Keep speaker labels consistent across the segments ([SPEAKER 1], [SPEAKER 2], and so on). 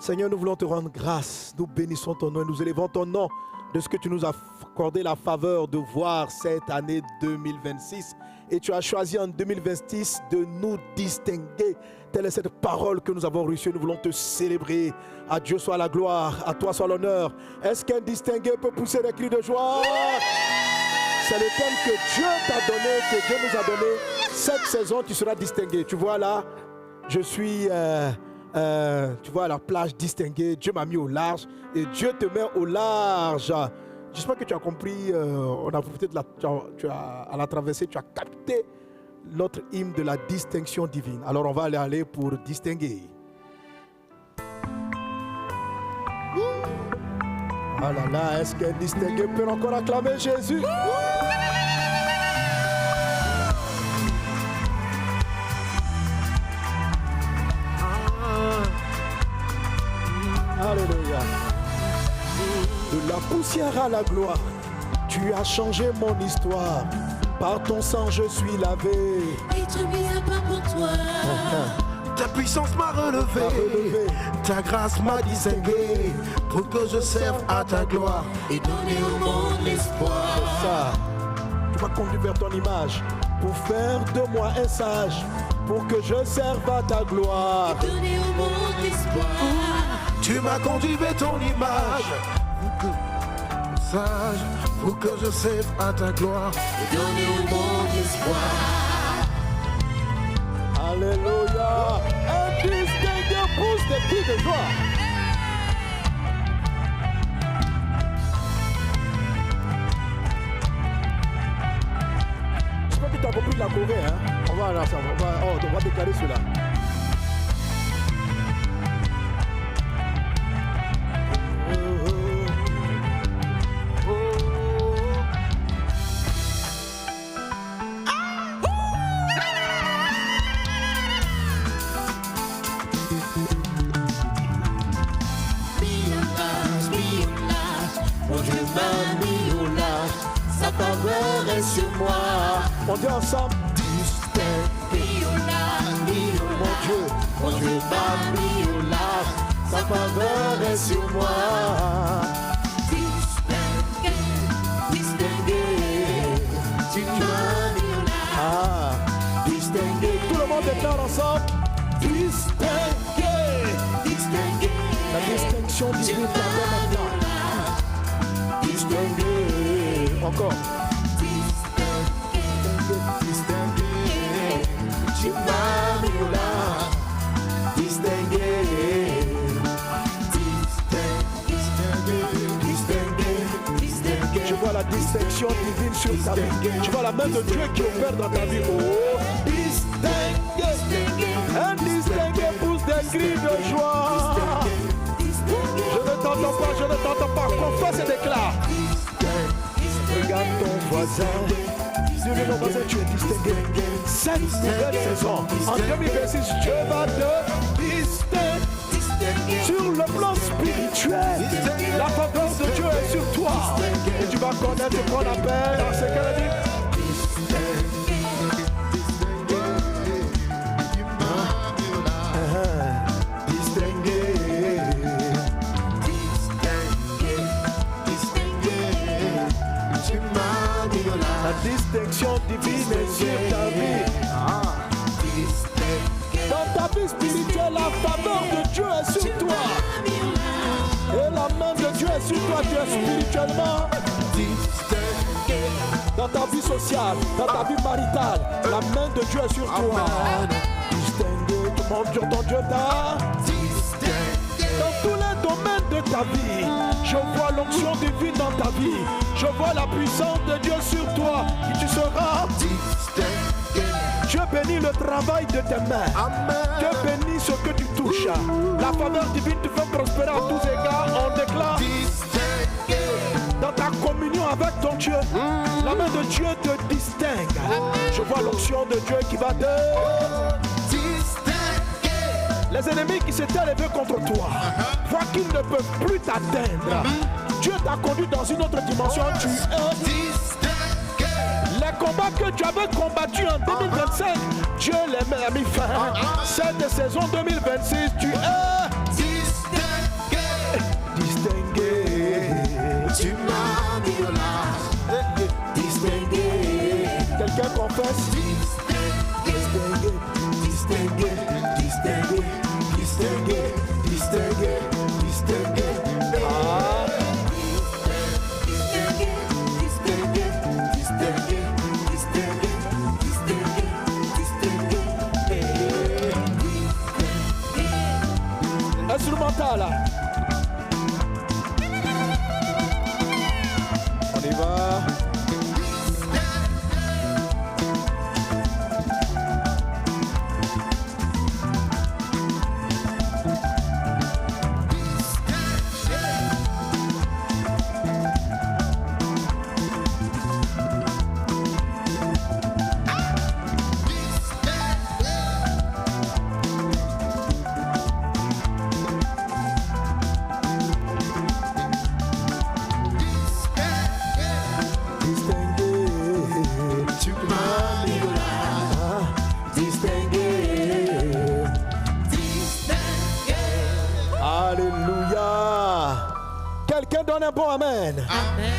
[SPEAKER 1] Seigneur, nous voulons te rendre grâce. Nous bénissons ton nom et nous élevons ton nom de ce que tu nous as accordé la faveur de voir cette année 2026. Et tu as choisi en 2026 de nous distinguer. Telle est cette parole que nous avons reçue. Nous voulons te célébrer. À Dieu soit la gloire, à toi soit l'honneur. Est-ce qu'un distingué peut pousser des cris de joie? C'est le thème que Dieu t'a donné, que Dieu nous a donné. Cette saison, tu seras distingué. Tu vois là, je suis... tu vois, à la plage distinguée, Dieu m'a mis au large et Dieu te met au large. J'espère que tu as compris, on a profité de à la traversée, tu as capté notre hymne de la distinction divine. Alors on va aller pour distinguer. Ah là là, est-ce qu'un distingué peut encore acclamer Jésus? Alléluia. De la poussière à la gloire, tu as changé mon histoire. Par ton sang je suis lavé.
[SPEAKER 2] Être mis à part pour toi.
[SPEAKER 3] Ta puissance m'a relevé. Ta grâce m'a distingué. Pour que je serve à ta gloire
[SPEAKER 2] Et donner au monde l'espoir.
[SPEAKER 1] Ça, tu m'as conduit vers ton image pour faire de moi un sage, pour que je serve à ta gloire.
[SPEAKER 2] Et donner au monde l'espoir.
[SPEAKER 3] Tu m'as conduit vers ton image. Sage, pour que je serve à ta gloire.
[SPEAKER 2] Et donner au monde l'espoir.
[SPEAKER 1] Alléluia. Un distingué pousse des cris de joie. Je sais pas que tu as compris la Corée, hein? On va déclarer cela.
[SPEAKER 2] Sa faveur est sur moi.
[SPEAKER 1] On dit ensemble.
[SPEAKER 2] Distingué.
[SPEAKER 1] Mon Dieu
[SPEAKER 2] m'a mis au large.
[SPEAKER 1] sa faveur est sur moi.
[SPEAKER 2] Distingué, distingué. Tu m'as mis au large.
[SPEAKER 1] Distingué. Tout le monde déclare ensemble. Distingué.
[SPEAKER 2] Distingué.
[SPEAKER 1] La distinction divine t'appelle maintenant. Distingué. Encore.
[SPEAKER 2] Distingué. Tu m'as mis au large.
[SPEAKER 1] Distingué.
[SPEAKER 2] Distingué.
[SPEAKER 1] Je vois la distinction divine sur ta vie. Je vois la main de Dieu qui opère dans ta vie. Oh, distingué. Un distingué pousse des cris de joie. Je ne t'entends pas, je ne t'entends pas. Confesse et déclare. Regarde ton voisin. Dis-lui ton voisin, tu es distingué. Cette nouvelle saison, en 2026, Dieu va te distinguer. Sur le plan spirituel, la faveur de Dieu est sur toi. Et tu vas connaître ce qu'on appelle, ce qu'elle a dit. La distinction divine est sur ta vie. Dans ta vie spirituelle, la faveur de Dieu est sur toi. Et la main de Dieu est sur toi. Tu es spirituellement distingué. Dans ta vie sociale, dans ta vie maritale, la main de Dieu est sur toi. Distingué, tout le monde sur ton Dieu t'a. Dans tous les domaines de ta vie, je vois l'onction divine dans ta vie. Je vois la puissance de Dieu sur toi. Et tu seras distingué. Dieu bénit le travail de tes mains. Amen. Dieu bénit ce que tu touches. La faveur divine te fait prospérer à tous égards. On déclare distingué. Dans ta communion avec ton Dieu, la main de Dieu te distingue. Je vois l'onction de Dieu qui va te distinguer. Les ennemis qui s'étaient levés contre toi, voient qu'ils ne peuvent plus t'atteindre. Dieu t'a conduit dans une autre dimension. Tu es distingué. Les combats que tu avais combattus en 2025, Dieu les a mis fin. Cette saison 2026, tu es distingué.
[SPEAKER 2] distingué.
[SPEAKER 1] Quelqu'un confesse.
[SPEAKER 2] Distingué, distingué, distingué, distingué, distingué, distingué.
[SPEAKER 1] Ah.
[SPEAKER 2] Distingué, distingué, distingué, distingué, distingué, distingué.
[SPEAKER 1] Instrumental. On y va. Quelqu'un donne un bon amen.
[SPEAKER 2] Amen.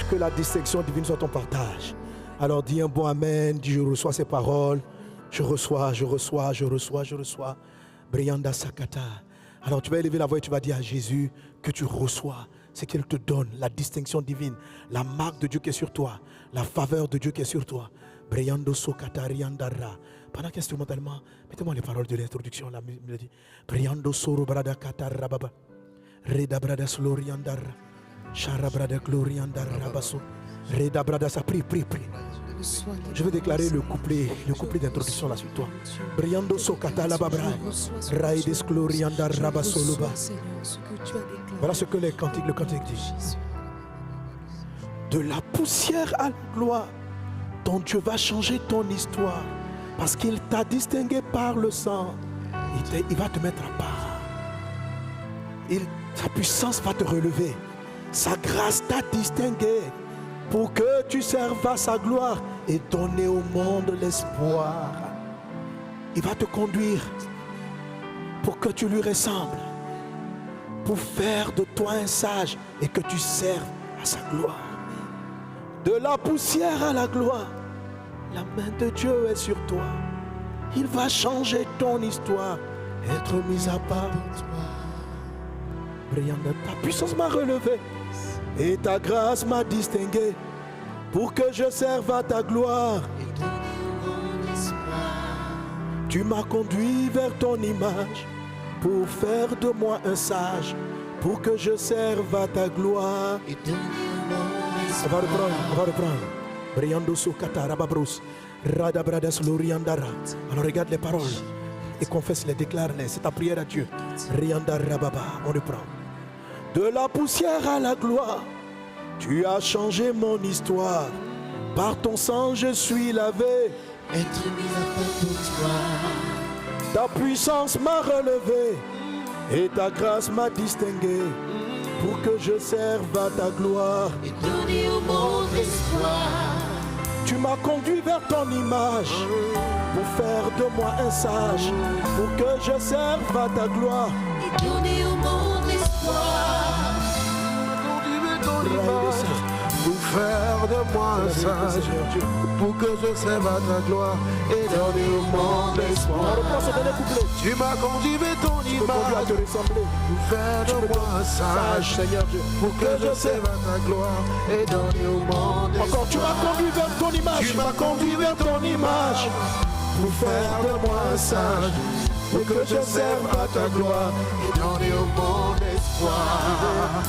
[SPEAKER 1] Que la distinction divine soit ton partage. Alors dis un bon amen, dis je reçois ces paroles. Je reçois, je reçois, je reçois, je reçois. Brianda Sakata. Alors tu vas élever la voix et tu vas dire à Jésus que tu reçois ce qu'il te donne, la distinction divine, la marque de Dieu qui est sur toi, la faveur de Dieu qui est sur toi. Briando Sokata Riandara. Pendant qu'instrumentalement, mettez-moi les paroles de l'introduction, la mélodie. Briando Soro Brada Katara Baba. Reda Brada Sloriandara. Shara Brada Gloriandara Rabaso. Reda Brada sa prie. Je vais déclarer le couplet d'introduction là sur toi. Briando Sokata la Babra. Raides Gloriandara Rabasoloba. Voilà ce que le cantique dit. De la poussière à la gloire, ton Dieu va changer ton histoire. Parce qu'il t'a distingué par le sang. Il va te mettre à part. Sa puissance va te relever. Sa grâce t'a distingué pour que tu serves à sa gloire et donner au monde l'espoir. Il va te conduire pour que tu lui ressembles, pour faire de toi un sage et que tu serves à sa gloire. De la poussière à la gloire, la main de Dieu est sur toi. Il va changer ton histoire, être mis à part. Brillante, ta puissance m'a relevé et ta grâce m'a distingué pour que je serve à ta gloire. Tu m'as conduit vers ton image pour faire de moi un sage, pour que je serve à ta gloire. On va reprendre. Briando Sokata Rababros, Rada Bradas Loriandara. Alors regarde les paroles et confesse-les, déclare-les. C'est ta prière à Dieu. Rianda Rababa, on reprend. De la poussière à la gloire, tu as changé mon histoire. Par ton sang je suis lavé.
[SPEAKER 2] Être mis à part pour toi.
[SPEAKER 1] Ta puissance m'a relevé et ta grâce m'a distingué pour que je serve à ta gloire.
[SPEAKER 2] Et donner au monde l'espoir.
[SPEAKER 1] Tu m'as conduit vers ton image pour faire de moi un sage, pour que je serve à ta gloire.
[SPEAKER 2] Et donner au monde l'espoir.
[SPEAKER 3] Pour faire de moi un sage, pour que je serve à ta gloire et donner au monde l'espoir. Tu m'as conduit vers ton image, pour faire de moi un sage, Seigneur Dieu, pour que je serve à ta gloire et donner au monde l'espoir.
[SPEAKER 1] Encore, tu m'as conduit vers ton image.
[SPEAKER 3] Tu m'as conduit vers ton image, pour faire de moi un sage, pour que je serve à ta gloire et donner au monde l'espoir.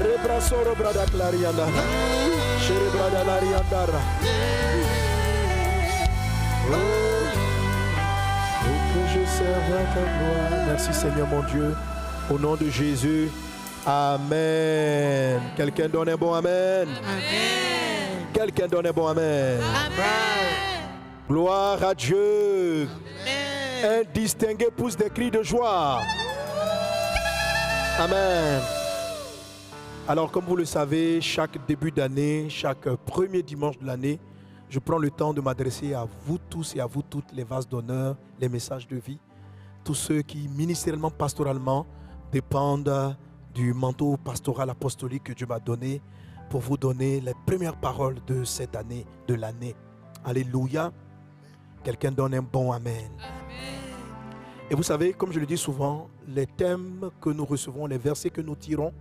[SPEAKER 1] Rebrasoro brada clarianda, chere brada lariandara. Pour que je serve à ta gloire. Merci Seigneur mon Dieu, au nom de Jésus. Amen. Quelqu'un donne un bon amen.
[SPEAKER 2] Amen.
[SPEAKER 1] Quelqu'un donne un bon amen.
[SPEAKER 2] Amen.
[SPEAKER 1] Gloire à Dieu.
[SPEAKER 2] Amen.
[SPEAKER 1] Un distingué pousse des cris de joie. Amen. Alors, comme vous le savez, chaque début d'année, chaque premier dimanche de l'année, je prends le temps de m'adresser à vous tous et à vous toutes, les vases d'honneur, les messages de vie, tous ceux qui, ministériellement, pastoralement, dépendent du manteau pastoral apostolique que Dieu m'a donné pour vous donner les premières paroles de cette année, de l'année. Alléluia. Quelqu'un donne un bon amen. Et vous savez, comme je le dis souvent, les thèmes que nous recevons, les versets que nous tirons,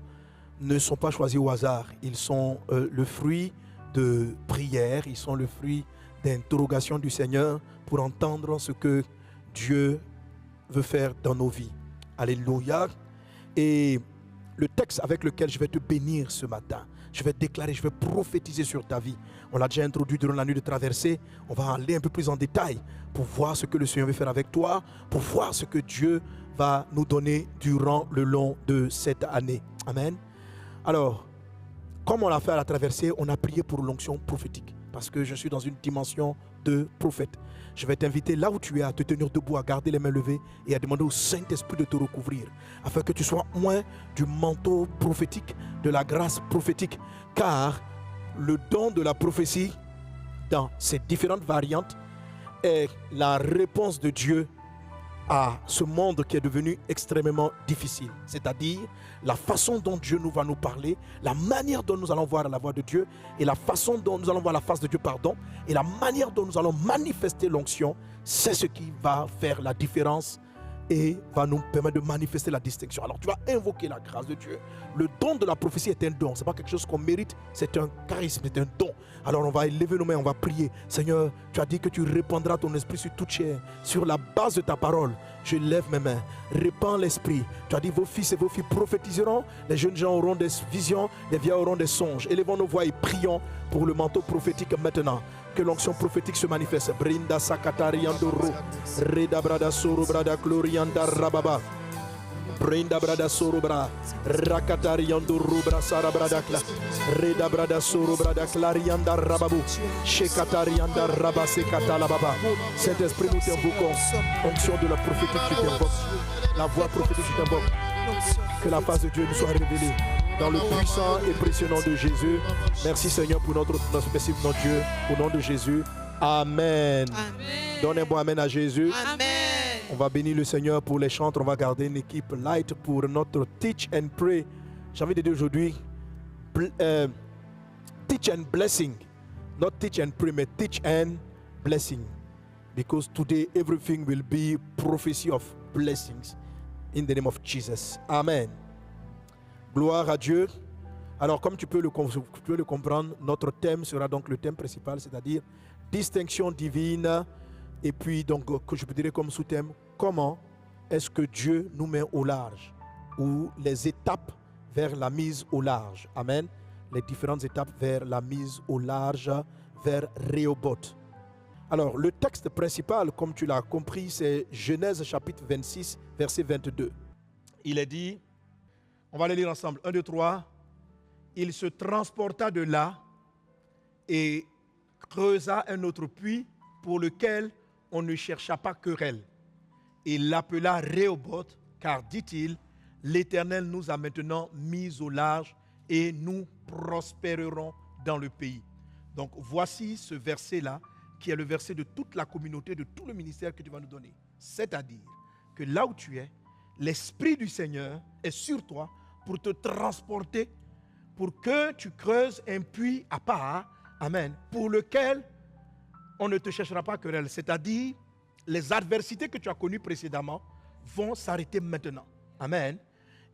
[SPEAKER 1] ne sont pas choisis au hasard. Ils sont le fruit de prières, ils sont le fruit d'interrogations du Seigneur pour entendre ce que Dieu veut faire dans nos vies. Alléluia. Et le texte avec lequel je vais te bénir ce matin, je vais déclarer, je vais prophétiser sur ta vie. On l'a déjà introduit durant la nuit de traversée. On va aller un peu plus en détail pour voir ce que le Seigneur veut faire avec toi, pour voir ce que Dieu va nous donner durant le long de cette année. Amen. Alors, comme on l'a fait à la traversée, on a prié pour l'onction prophétique parce que je suis dans une dimension de prophète. Je vais t'inviter là où tu es à te tenir debout, à garder les mains levées et à demander au Saint-Esprit de te recouvrir afin que tu sois loin du manteau prophétique, de la grâce prophétique. Car le don de la prophétie, dans ses différentes variantes, est la réponse de Dieu à ce monde qui est devenu extrêmement difficile. C'est-à-dire la façon dont Dieu nous va nous parler, la manière dont nous allons voir la voix de Dieu et la façon dont nous allons voir la face de Dieu, et la manière dont nous allons manifester l'onction, c'est ce qui va faire la différence et va nous permettre de manifester la distinction. Alors tu vas invoquer la grâce de Dieu. Le don de la prophétie est un don, ce n'est pas quelque chose qu'on mérite, c'est un charisme, c'est un don. Alors on va élever nos mains, on va prier. Seigneur, tu as dit que tu répandras ton esprit sur toute chair. Sur la base de ta parole, je lève mes mains, répands l'esprit. Tu as dit vos fils et vos filles prophétiseront, les jeunes gens auront des visions, les vieux auront des songes. Élevons nos voix et prions pour le manteau prophétique maintenant. Que l'onction prophétique se manifeste. Brinda sakatari andoro, reda brada soro brada glorianda rababa. Brinda brada soro bra, rakatari andoro bra sara brada kla, reda brada soro brada clarianda rababu, shekatari anda rabase katala baba. Saint-Esprit, nous t'invoquons. Onction de la prophétique, tu t'invoques. La voix prophétique, tu t'invoques. Que la face de Dieu nous soit révélée. Dans le puissant et précieux nom de Jésus. Merci Seigneur pour notre spécifique nom de Dieu. Au nom de Jésus. Amen.
[SPEAKER 2] Amen.
[SPEAKER 1] Donne un bon amen à Jésus.
[SPEAKER 2] Amen.
[SPEAKER 1] On va bénir le Seigneur pour les chantres. On va garder une équipe light pour notre Teach and Pray. J'ai envie de dire aujourd'hui Teach and Blessing. Not Teach and Pray, mais Teach and Blessing. Because today everything will be prophecy of blessings. In the name of Jesus. Amen. Gloire à Dieu. Alors, comme tu peux le comprendre, notre thème sera donc le thème principal, c'est-à-dire distinction divine. Et puis, donc, que je peux dire comme sous-thème, comment est-ce que Dieu nous met au large, ou les étapes vers la mise au large. Amen. Les différentes étapes vers la mise au large, vers Rehoboth. Alors, le texte principal, comme tu l'as compris, c'est Genèse chapitre 26, verset 22. Il est dit, on va les lire ensemble, 1, 2, 3. Il se transporta de là et creusa un autre puits pour lequel on ne chercha pas querelle. Il l'appela Rehoboth, car, dit-il, l'Éternel nous a maintenant mis au large et nous prospérerons dans le pays. Donc, voici ce verset-là, qui est le verset de toute la communauté, de tout le ministère que tu vas nous donner. C'est-à-dire que là où tu es, l'Esprit du Seigneur est sur toi pour te transporter, pour que tu creuses un puits à part, amen, pour lequel on ne te cherchera pas querelle. C'est-à-dire, les adversités que tu as connues précédemment vont s'arrêter maintenant. Amen.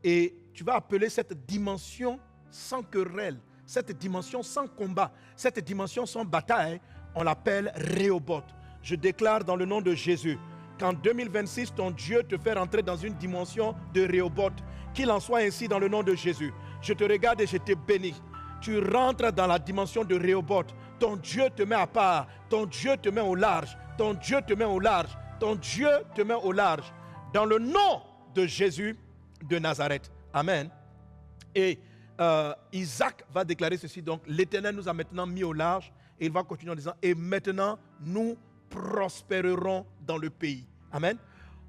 [SPEAKER 1] Et tu vas appeler cette dimension sans querelle, cette dimension sans combat, cette dimension sans bataille, on l'appelle Rehoboth. Je déclare dans le nom de Jésus qu'en 2026, ton Dieu te fait rentrer dans une dimension de Rehoboth. Qu'il en soit ainsi dans le nom de Jésus. Je te regarde et je te bénis. Tu rentres dans la dimension de Rehoboth. Ton Dieu te met à part. Ton Dieu te met au large. Ton Dieu te met au large. Ton Dieu te met au large. Dans le nom de Jésus de Nazareth. Amen. Et Isaac va déclarer ceci, donc l'Éternel nous a maintenant mis au large, et il va continuer en disant, et maintenant nous prospérerons dans le pays. Amen.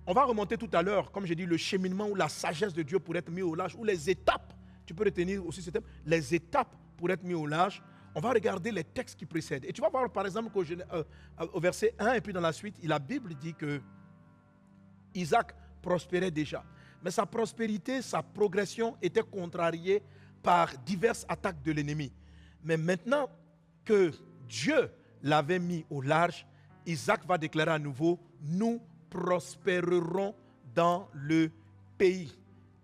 [SPEAKER 1] On va remonter tout à l'heure, comme j'ai dit, le cheminement ou la sagesse de Dieu pour être mis au large, ou les étapes, tu peux retenir aussi ce thème, les étapes pour être mis au large. On va regarder les textes qui précèdent. Et tu vas voir par exemple qu'au verset 1 et puis dans la suite, la Bible dit que Isaac prospérait déjà. Mais sa prospérité, sa progression était contrariée par diverses attaques de l'ennemi. Mais maintenant que Dieu l'avait mis au large, Isaac va déclarer à nouveau, nous prospérerons dans le pays.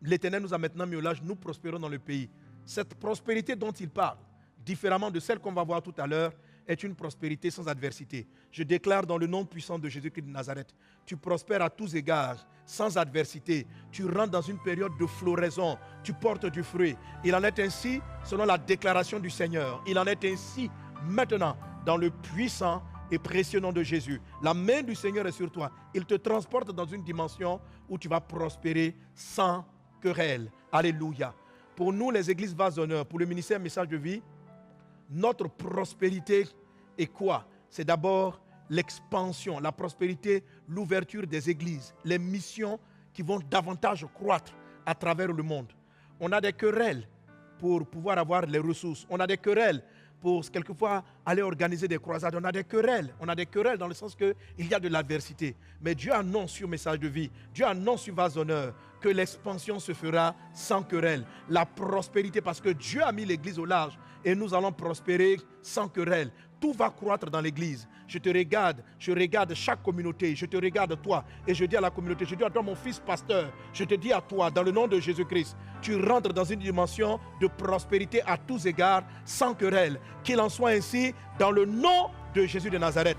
[SPEAKER 1] L'Éternel nous a maintenant mis au large, nous prospérons dans le pays. Cette prospérité dont il parle, différemment de celle qu'on va voir tout à l'heure, est une prospérité sans adversité. Je déclare dans le nom puissant de Jésus-Christ de Nazareth, tu prospères à tous égards, sans adversité. Tu rentres dans une période de floraison, tu portes du fruit. Il en est ainsi selon la déclaration du Seigneur. Il en est ainsi maintenant dans le puissant et précieux nom de Jésus. La main du Seigneur est sur toi. Il te transporte dans une dimension où tu vas prospérer sans querelle. Alléluia. Pour nous, les églises Vase d'honneur, pour le ministère Message de Vie, notre prospérité est quoi? C'est d'abord l'expansion, la prospérité, l'ouverture des églises, les missions qui vont davantage croître à travers le monde. On a des querelles pour pouvoir avoir les ressources. On a des querelles pour quelquefois aller organiser des croisades. On a des querelles dans le sens qu'il y a de l'adversité. Mais Dieu annonce sur Message de Vie, Dieu annonce sur Vase d'honneur que l'expansion se fera sans querelle. La prospérité, parce que Dieu a mis l'église au large et nous allons prospérer sans querelle. Tout va croître dans l'église. Je regarde chaque communauté, je te regarde toi et je dis à la communauté, je dis à toi mon fils pasteur, je te dis à toi dans le nom de Jésus-Christ, tu rentres dans une dimension de prospérité à tous égards, sans querelle. Qu'il en soit ainsi dans le nom de Jésus de Nazareth.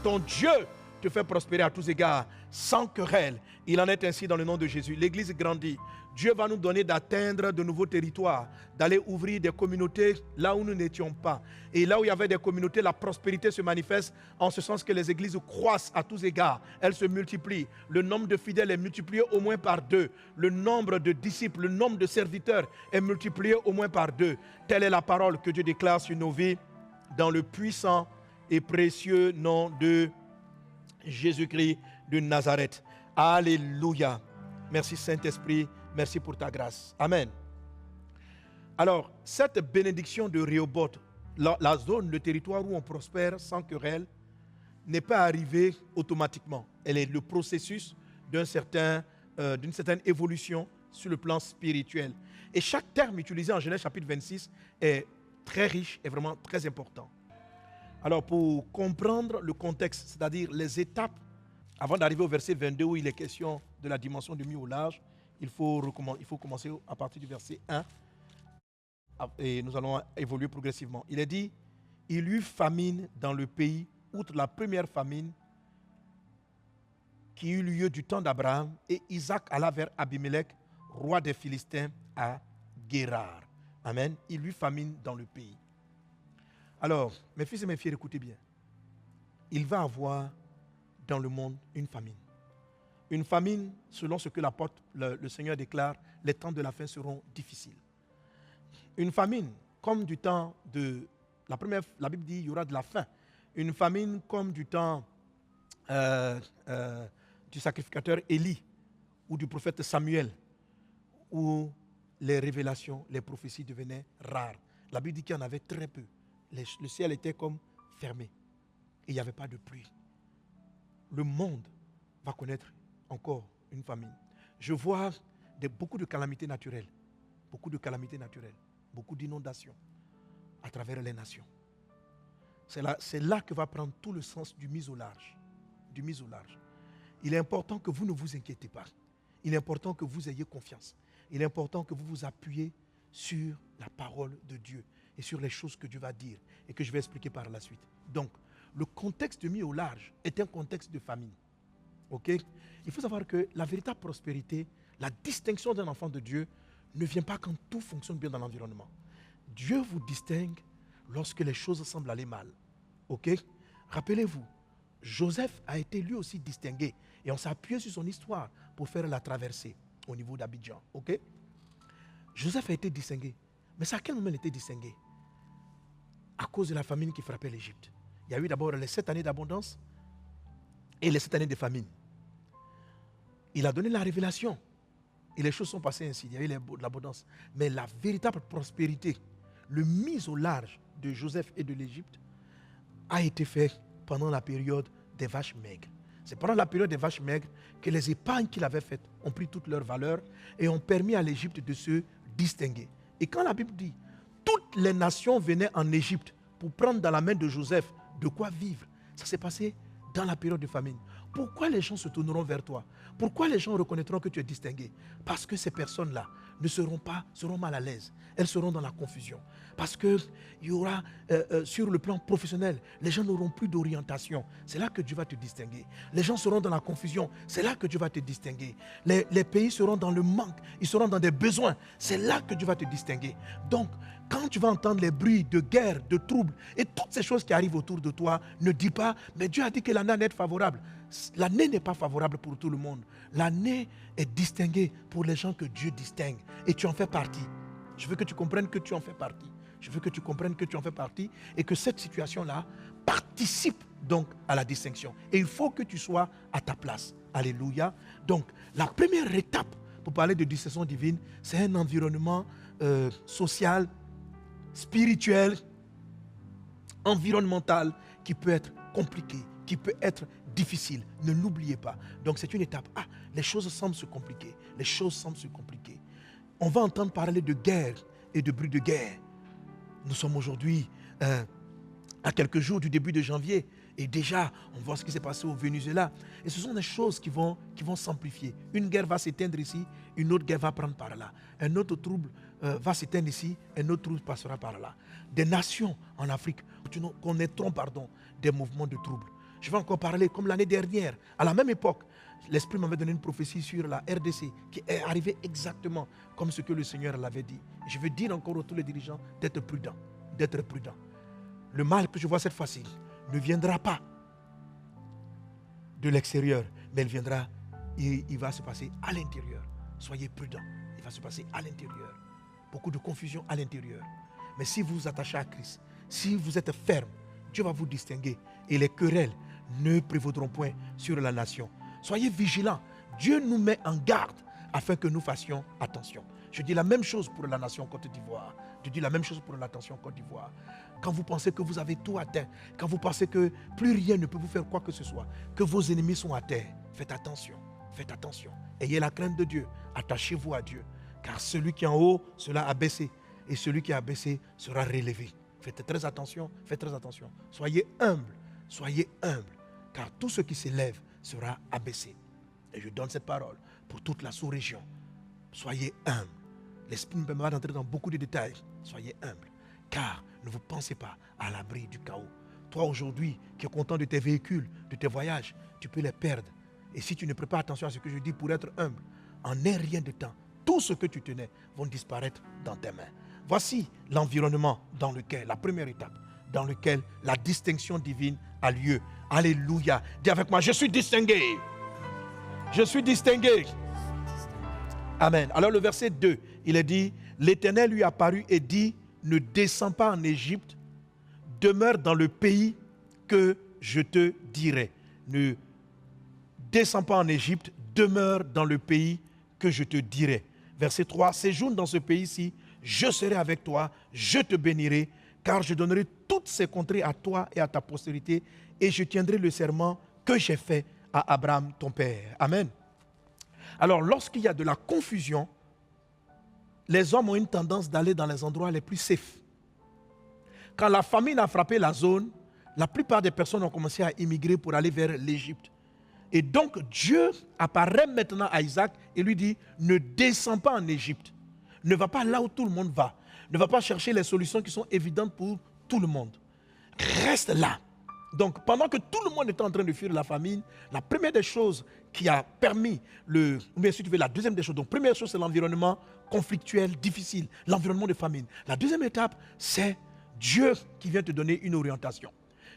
[SPEAKER 1] Ton Dieu te fait prospérer à tous égards, sans querelle. Il en est ainsi dans le nom de Jésus. L'église grandit. Dieu va nous donner d'atteindre de nouveaux territoires, d'aller ouvrir des communautés là où nous n'étions pas. Et là où il y avait des communautés, la prospérité se manifeste en ce sens que les églises croissent à tous égards. Elles se multiplient. Le nombre de fidèles est multiplié au moins par 2. Le nombre de disciples, le nombre de serviteurs est multiplié au moins par 2. Telle est la parole que Dieu déclare sur nos vies dans le puissant et précieux nom de Jésus-Christ de Nazareth. Alléluia. Merci Saint-Esprit. Merci pour ta grâce. Amen. Alors, cette bénédiction de Rehoboth, la zone, le territoire où on prospère sans querelle, n'est pas arrivée automatiquement. Elle est le processus d'une certaine évolution sur le plan spirituel. Et chaque terme utilisé en Genèse chapitre 26 est très riche et vraiment très important. Alors, pour comprendre le contexte, c'est-à-dire les étapes, avant d'arriver au verset 22 où il est question de la dimension de mis au large, il faut commencer à partir du verset 1 et nous allons évoluer progressivement. Il est dit, il y eut famine dans le pays, outre la première famine qui eut lieu du temps d'Abraham, et Isaac alla vers Abimelech, roi des Philistins, à Guérar. Amen. Il y eut famine dans le pays. Alors, mes fils et mes filles, écoutez bien. Il va avoir dans le monde une famine. Une famine, selon ce que le Seigneur déclare, les temps de la fin seront difficiles. Une famine, comme du temps de... La Bible dit qu'il y aura de la faim. Une famine comme du temps du sacrificateur Élie ou du prophète Samuel, où les révélations, les prophéties devenaient rares. La Bible dit qu'il y en avait très peu. Le ciel était comme fermé. Et il n'y avait pas de pluie. Le monde va connaître encore une famine. Je vois beaucoup de calamités naturelles, beaucoup d'inondations à travers les nations. C'est là que va prendre tout le sens du mise au large. Il est important que vous ne vous inquiétez pas. Il est important que vous ayez confiance. Il est important que vous vous appuyez sur la parole de Dieu et sur les choses que Dieu va dire et que je vais expliquer par la suite. Donc, le contexte de mis au large est un contexte de famine. Ok? Il faut savoir que la véritable prospérité, la distinction d'un enfant de Dieu ne vient pas quand tout fonctionne bien dans l'environnement. Dieu vous distingue lorsque les choses semblent aller mal. Ok? Rappelez-vous, Joseph a été lui aussi distingué et on s'est appuyé sur son histoire pour faire la traversée au niveau d'Abidjan. Ok? Joseph a été distingué. Mais c'est à quel moment il était distingué? À cause de la famine qui frappait l'Égypte. Il y a eu d'abord les 7 années d'abondance et les 7 années de famine. Il a donné la révélation. Et les choses sont passées ainsi. Il y a eu l'abondance. Mais la véritable prospérité, le mise au large de Joseph et de l'Égypte, a été fait pendant la période des vaches maigres. C'est pendant la période des vaches maigres que les épargnes qu'il avait faites ont pris toute leur valeur et ont permis à l'Égypte de se distinguer. Et quand la Bible dit, toutes les nations venaient en Égypte pour prendre dans la main de Joseph de quoi vivre, ça s'est passé dans la période de famine. Pourquoi les gens se tourneront vers toi? Pourquoi les gens reconnaîtront que tu es distingué? Parce que ces personnes-là seront mal à l'aise. Elles seront dans la confusion. Parce qu'il y aura, sur le plan professionnel, les gens n'auront plus d'orientation. C'est là que Dieu va te distinguer. Les gens seront dans la confusion. C'est là que Dieu va te distinguer. Les pays seront dans le manque. Ils seront dans des besoins. C'est là que Dieu va te distinguer. Donc, quand tu vas entendre les bruits de guerre, de troubles et toutes ces choses qui arrivent autour de toi, ne dis pas, mais Dieu a dit que l'année allait être favorable. L'année n'est pas favorable pour tout le monde. L'année est distinguée pour les gens que Dieu distingue. Et tu en fais partie. Je veux que tu comprennes que tu en fais partie. Je veux que tu comprennes que tu en fais partie et que cette situation-là participe donc à la distinction. Et il faut que tu sois à ta place. Alléluia. Donc, la première étape pour parler de distinction divine, c'est un environnement social, spirituel, environnemental qui peut être compliqué, qui peut être difficile. Ne l'oubliez pas. Donc c'est une étape. Ah, les choses semblent se compliquer. Les choses semblent se compliquer. On va entendre parler de guerre et de bruit de guerre. Nous sommes aujourd'hui à quelques jours du début de janvier et déjà on voit ce qui s'est passé au Venezuela. Et ce sont des choses qui vont s'amplifier. Une guerre va s'éteindre ici, une autre guerre va prendre par là. Un autre trouble va s'éteindre ici, un autre trouble passera par là. Des nations en Afrique connaîtront des mouvements de troubles. Je vais encore parler, comme l'année dernière, à la même époque, l'Esprit m'avait donné une prophétie sur la RDC qui est arrivée exactement comme ce que le Seigneur l'avait dit. Je veux dire encore à tous les dirigeants d'être prudents, d'être prudents. Le mal que je vois cette fois-ci ne viendra pas de l'extérieur, mais il va se passer à l'intérieur. Soyez prudents, il va se passer à l'intérieur. Beaucoup de confusion à l'intérieur. Mais si vous vous attachez à Christ, si vous êtes ferme, Dieu va vous distinguer et les querelles ne prévaudront point sur la nation. Soyez vigilants. Dieu nous met en garde afin que nous fassions attention. Je dis la même chose pour la nation Côte d'Ivoire. Je dis la même chose pour la nation Côte d'Ivoire. Quand vous pensez que vous avez tout atteint, quand vous pensez que plus rien ne peut vous faire quoi que ce soit, que vos ennemis sont à terre, faites attention. Faites attention. Ayez la crainte de Dieu. Attachez-vous à Dieu. Car celui qui est en haut, cela a baissé. Et celui qui a baissé sera relevé. Faites très attention. Faites très attention. Soyez humbles. Soyez humbles. Car tout ce qui s'élève sera abaissé. Et je donne cette parole pour toute la sous-région. Soyez humbles. L'Esprit ne peut pas entrer dans beaucoup de détails. Soyez humbles. Car ne vous pensez pas à l'abri du chaos. Toi aujourd'hui, qui es content de tes véhicules, de tes voyages, tu peux les perdre. Et si tu ne prêtes pas attention à ce que je dis pour être humble, en un rien de temps, tout ce que tu tenais vont disparaître dans tes mains. Voici l'environnement dans lequel, la première étape, dans lequel la distinction divine a lieu. Alléluia. Dis avec moi, je suis distingué. Je suis distingué. Amen. Alors le verset 2, il est dit, l'Éternel lui apparut et dit, ne descends pas en Égypte, demeure dans le pays que je te dirai. Ne descends pas en Égypte, demeure dans le pays que je te dirai. Verset 3, séjourne dans ce pays-ci, je serai avec toi, je te bénirai, car je donnerai toutes ces contrées à toi et à ta postérité, et je tiendrai le serment que j'ai fait à Abraham, ton père. Amen. Alors, lorsqu'il y a de la confusion, les hommes ont une tendance d'aller dans les endroits les plus safe. Quand la famine a frappé la zone, la plupart des personnes ont commencé à immigrer pour aller vers l'Égypte. Et donc, Dieu apparaît maintenant à Isaac et lui dit, ne descends pas en Égypte. Ne va pas là où tout le monde va. Ne va pas chercher les solutions qui sont évidentes pour tout le monde. Reste là. Donc, pendant que tout le monde était en train de fuir la famine, la première des choses qui a permis la deuxième des choses. Donc, première chose, c'est l'environnement conflictuel, difficile, l'environnement de famine. La deuxième étape, c'est Dieu qui vient te donner une orientation.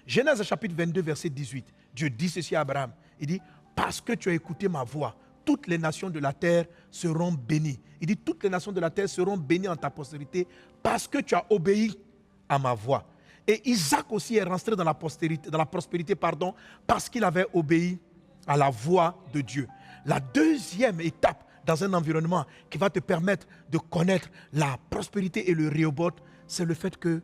[SPEAKER 1] Genèse chapitre 22, verset 18. Dieu dit ceci à Abraham. Il dit, parce que tu as écouté ma voix toutes les nations de la terre seront bénies. Il dit, toutes les nations de la terre seront bénies en ta postérité parce que tu as obéi à ma voix. Et Isaac aussi est rentré dans la prospérité, parce qu'il avait obéi à la voix de Dieu. La deuxième étape dans un environnement qui va te permettre de connaître la prospérité et le Rehoboth, c'est le fait que,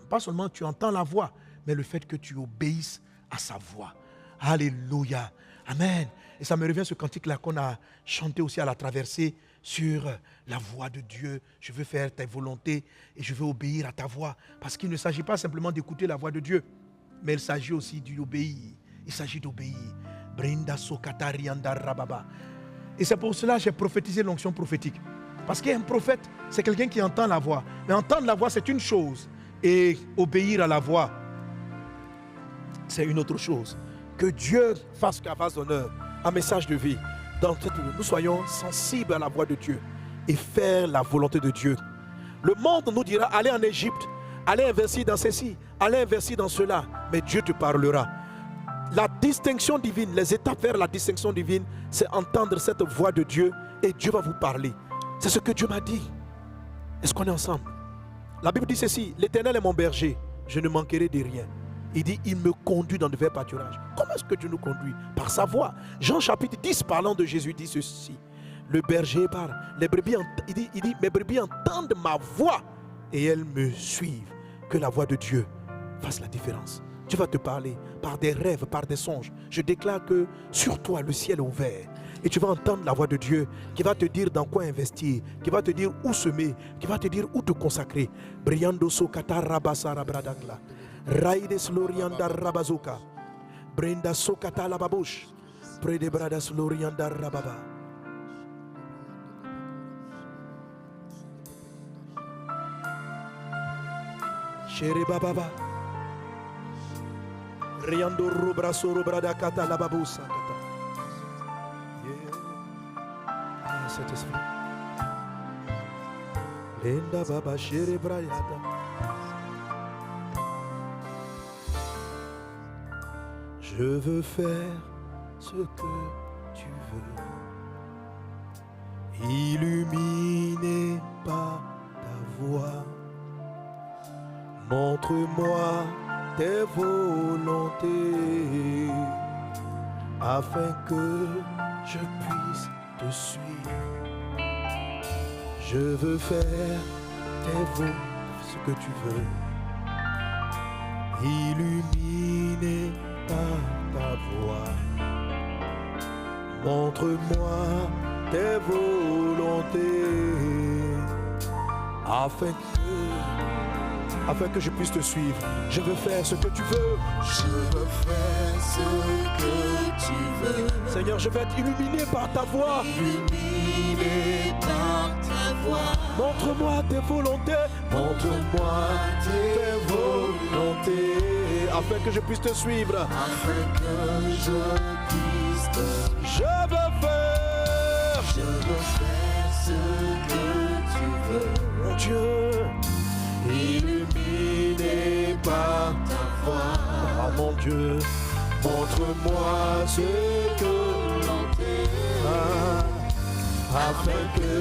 [SPEAKER 1] pas seulement tu entends la voix, mais le fait que tu obéisses à sa voix. Alléluia. Amen. Et ça me revient ce cantique-là qu'on a chanté aussi à la traversée sur la voix de Dieu. Je veux faire ta volonté et je veux obéir à ta voix. Parce qu'il ne s'agit pas simplement d'écouter la voix de Dieu, mais il s'agit aussi d'obéir. Il s'agit d'obéir. Brinda sokata rianda rababa. Et c'est pour cela que j'ai prophétisé l'onction prophétique. Parce qu'un prophète, c'est quelqu'un qui entend la voix. Mais entendre la voix, c'est une chose. Et obéir à la voix, c'est une autre chose. Que Dieu fasse qu'à base d'honneur, un message de vie. Donc, nous soyons sensibles à la voix de Dieu et faire la volonté de Dieu. Le monde nous dira, allez en Égypte, allez investir dans ceci, allez investir dans cela. Mais Dieu te parlera. La distinction divine, les étapes vers la distinction divine, c'est entendre cette voix de Dieu et Dieu va vous parler. C'est ce que Dieu m'a dit. Est-ce qu'on est ensemble? La Bible dit ceci, l'Éternel est mon berger, je ne manquerai de rien. Il dit, il me conduit dans de verts pâturages. Comment est-ce que Dieu nous conduit? Par sa voix. Jean chapitre 10, parlant de Jésus, dit ceci. Le berger parle. Les brebis, il dit, mes brebis entendent ma voix et elles me suivent. Que la voix de Dieu fasse la différence. Dieu va te parler par des rêves, par des songes. Je déclare que sur toi, le ciel est ouvert. Et tu vas entendre la voix de Dieu qui va te dire dans quoi investir, qui va te dire où semer, qui va te dire où te consacrer. Briando sokata rabasara bradakla. Raides Lorianda Rabazoka, Brenda Sokata Lababush, Prede Bradas Lorianda Rababa. Chere Bababa, Riando Rubraso Rubrada Kata Lababusa. Ah, Saint-Esprit. Lenda Baba Chere Brayada. Je veux faire ce que tu veux, illuminé par ta voix. Montre-moi tes volontés, afin que je puisse te suivre. Je veux faire ce que tu veux, illuminé par ta voix. Montre-moi tes volontés, afin que je puisse te suivre. Je veux faire ce que tu veux.
[SPEAKER 3] Je veux faire ce que tu veux.
[SPEAKER 1] Seigneur, je veux être illuminé par ta voix.
[SPEAKER 3] Illuminé par ta voix.
[SPEAKER 1] Montre-moi tes volontés.
[SPEAKER 3] Montre-moi tes volontés,
[SPEAKER 1] afin que je puisse te suivre.
[SPEAKER 3] afin que je puisse te suivre.
[SPEAKER 1] Je veux faire
[SPEAKER 3] Ce que tu veux,
[SPEAKER 1] mon Dieu,
[SPEAKER 3] illuminé par ta voix.
[SPEAKER 1] ah mon Dieu,
[SPEAKER 3] Montre-moi ce que l'on t'aime, afin que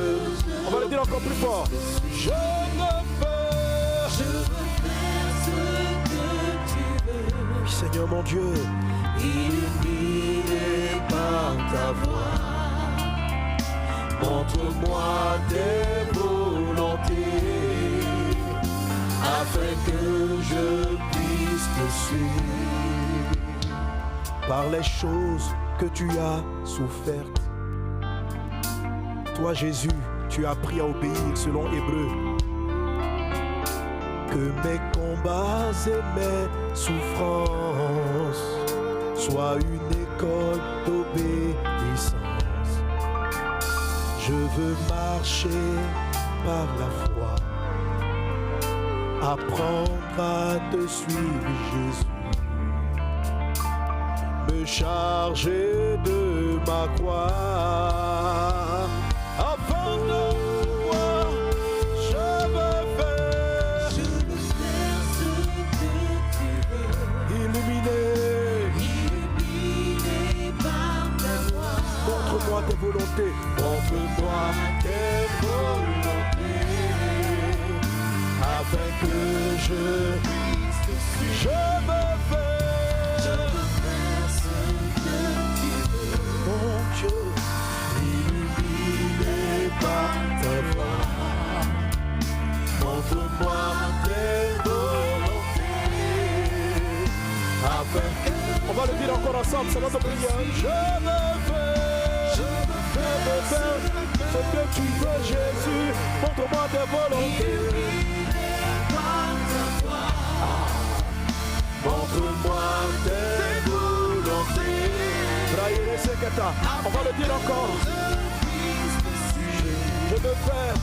[SPEAKER 1] on va le dire encore plus fort. Je veux faire
[SPEAKER 3] ce que tu veux.
[SPEAKER 1] Oui, Seigneur mon Dieu,
[SPEAKER 3] Illuminé par ta voix. Montre-moi tes volontés, afin que je puisse te suivre.
[SPEAKER 1] par les choses que tu as souffertes. Toi Jésus, tu as appris à obéir selon Hébreu. Que mes combats et mes souffrances soient une école d'obéissance. Je veux marcher par la foi, apprendre à te suivre Jésus, me charger de ma croix, afin de voir, je veux faire
[SPEAKER 3] ce que tu veux,
[SPEAKER 1] illuminer.
[SPEAKER 3] illuminé par ta voix.
[SPEAKER 1] Montre-moi tes volontés. chanter. Montre-moi tes volontés, afin que je veux faire ce que tu veux. Mon Dieu, illuminé par ta voix. Montre-moi tes volontés, afin que... On va le dire encore ensemble, c'est notre prière. Je veux faire ce que tu veux, Jésus. Montre-moi tes volontés. Montre-moi tes volontés. On va le dire encore. Je veux faire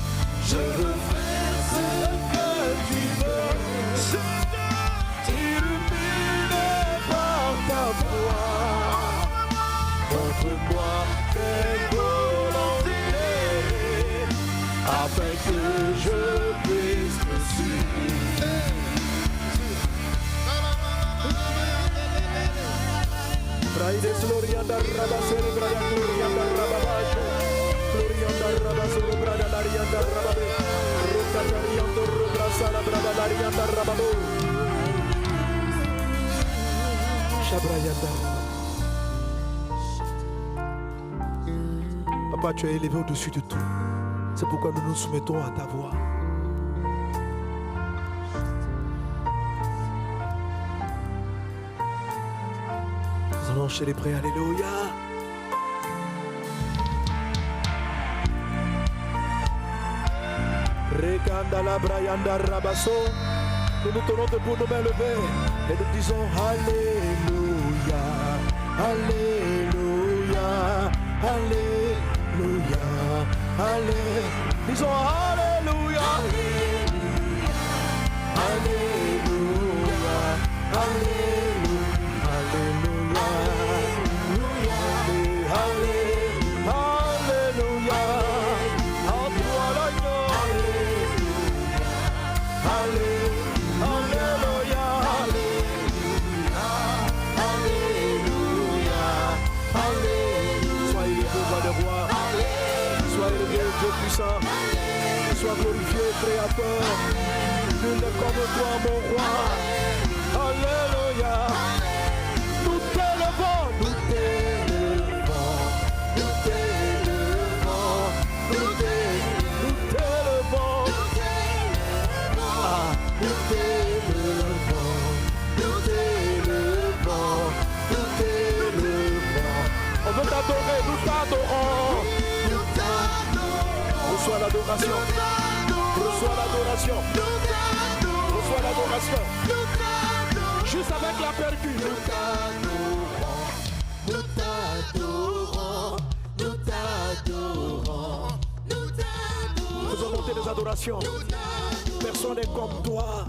[SPEAKER 1] ce que tu veux. Illuminé par ta voix. Montre-moi tes volontés, afin que je puisse te suivre. Braide Glorianda Rabasere Brada Glorianda Rababajo Glorianda Rabasere Brada Larianda Rababe Rocatariando Rubrasala Brada Larianda Rababo Shabrayanda. Papa, tu es élevé au-dessus de tout. C'est pourquoi nous nous soumettons à ta voix. Nous allons célébrer, alléluia. Rekanda la brayanda rabasso. Nous nous tenons debout, nos mains levées, et nous disons alléluia, alléluia, alléluia, alléluia. Disons alléluia, alléluia, alléluia, alléluia, alléluia, alléluia. À toi l'agneau, alléluia, alléluia, alléluia, alléluia. Sois élevé, roi des rois. Sois élevé, Dieu puissant. Sois glorifié, créateur. Nul n'est comme toi, mon roi. Alléluia. Nous t'élevons, nous t'élevons, nous t'élevons, nous t'élevons, nous t'élevons, nous t'élevons, nous t'élevons. On veut t'adorer, nous t'adorons. Reçois l'adoration. Reçois l'adoration. Reçois l'adoration. Juste avec la percue. Nous t'adorons. Nous t'adorons. Nous t'adorons. Nous t'adorons. Faisons monter des adorations. Personne n'est comme toi.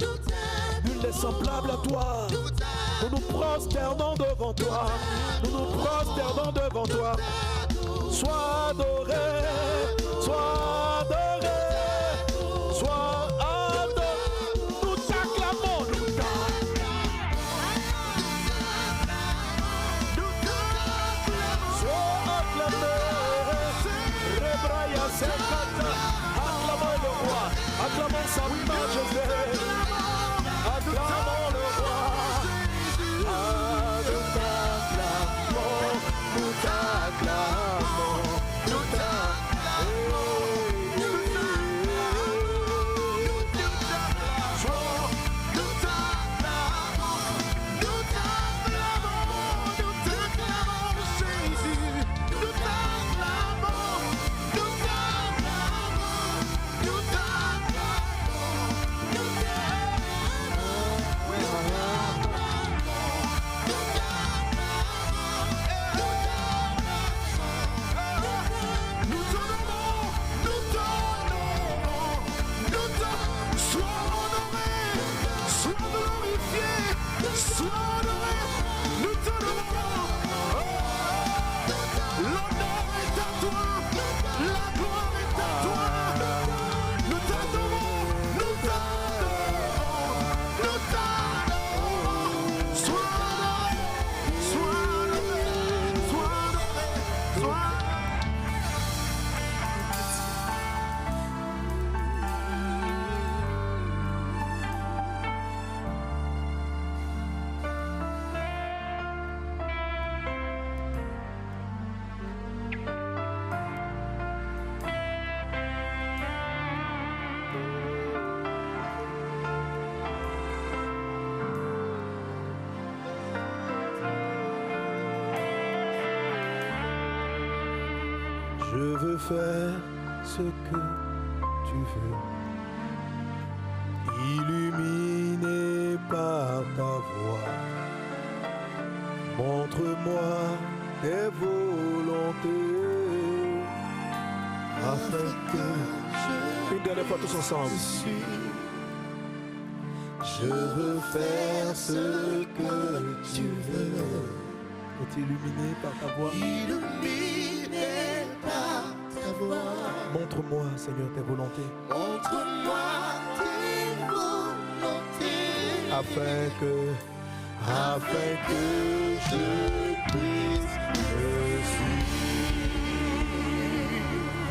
[SPEAKER 1] Nul n'est semblable à toi. Nous nous prosternons devant toi. Nous nous prosternons devant toi. Sois adoré. Sois adoré. Sois adoré. Nous t'acclamons. Nous t'acclamons. Sois acclamé. Rebraya Sekata. Acclamons le roi. Acclamons sa majesté. Acclamons le roi. Nous t'acclamons. Nous t'acclamons. Nous faire ce que tu veux. Illuminé par ta voix, montre-moi tes volontés, afin que, une dernière fois tous ensemble, je veux faire ce que tu veux. Es illuminé par ta voix.
[SPEAKER 3] Illuminé par ta voix.
[SPEAKER 1] Montre-moi, Seigneur, tes volontés.
[SPEAKER 3] Montre-moi tes volontés.
[SPEAKER 1] Afin que je puisse te suivre.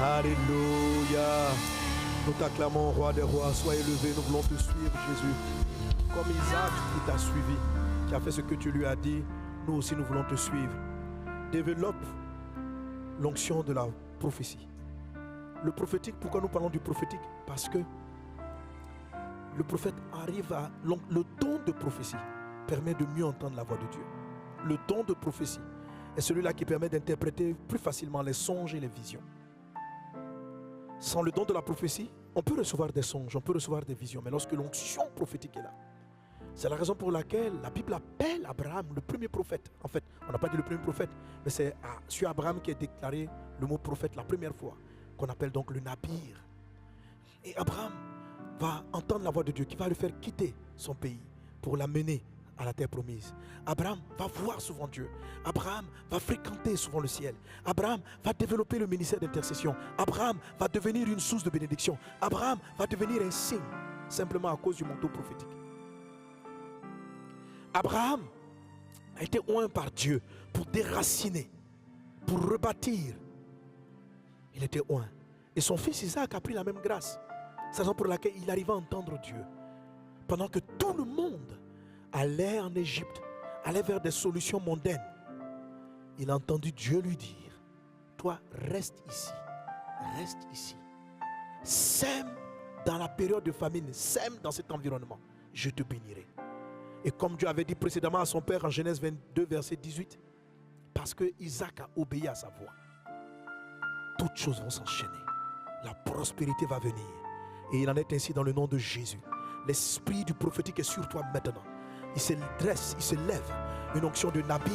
[SPEAKER 1] Alléluia. Nous t'acclamons, roi des rois. Sois élevé, nous voulons te suivre, Jésus. Comme Isaac qui t'a suivi, qui a fait ce que tu lui as dit, nous aussi nous voulons te suivre. Développe l'onction de la prophétie. Le prophétique, pourquoi nous parlons du prophétique? Parce que le prophète arrive à... Le don de prophétie permet de mieux entendre la voix de Dieu. Le don de prophétie est celui-là qui permet d'interpréter plus facilement les songes et les visions. Sans le don de la prophétie, on peut recevoir des songes, on peut recevoir des visions, mais lorsque l'onction prophétique est là, c'est la raison pour laquelle la Bible appelle Abraham le premier prophète. En fait, on n'a pas dit le premier prophète, mais c'est sur Abraham qui est déclaré le mot prophète la première fois, qu'on appelle donc le Nabir. Et Abraham va entendre la voix de Dieu qui va le faire quitter son pays pour l'amener à la terre promise. Abraham va voir souvent Dieu. Abraham va fréquenter souvent le ciel. Abraham va développer le ministère d'intercession. Abraham va devenir une source de bénédiction. Abraham va devenir un signe simplement à cause du manteau prophétique. Abraham a été oint par Dieu pour déraciner, pour rebâtir. Il était oint. Et son fils Isaac a pris la même grâce. C'est la raison pour laquelle il arriva à entendre Dieu. Pendant que tout le monde allait en Égypte, allait vers des solutions mondaines, il a entendu Dieu lui dire, toi reste ici, sème dans la période de famine, sème dans cet environnement, je te bénirai. Et comme Dieu avait dit précédemment à son père en Genèse 22 verset 18, parce que Isaac a obéi à sa voix, toutes choses vont s'enchaîner, la prospérité va venir. Et il en est ainsi dans le nom de Jésus. L'esprit du prophétique est sur toi maintenant. Il se dresse, il se lève. Une onction de Nabir,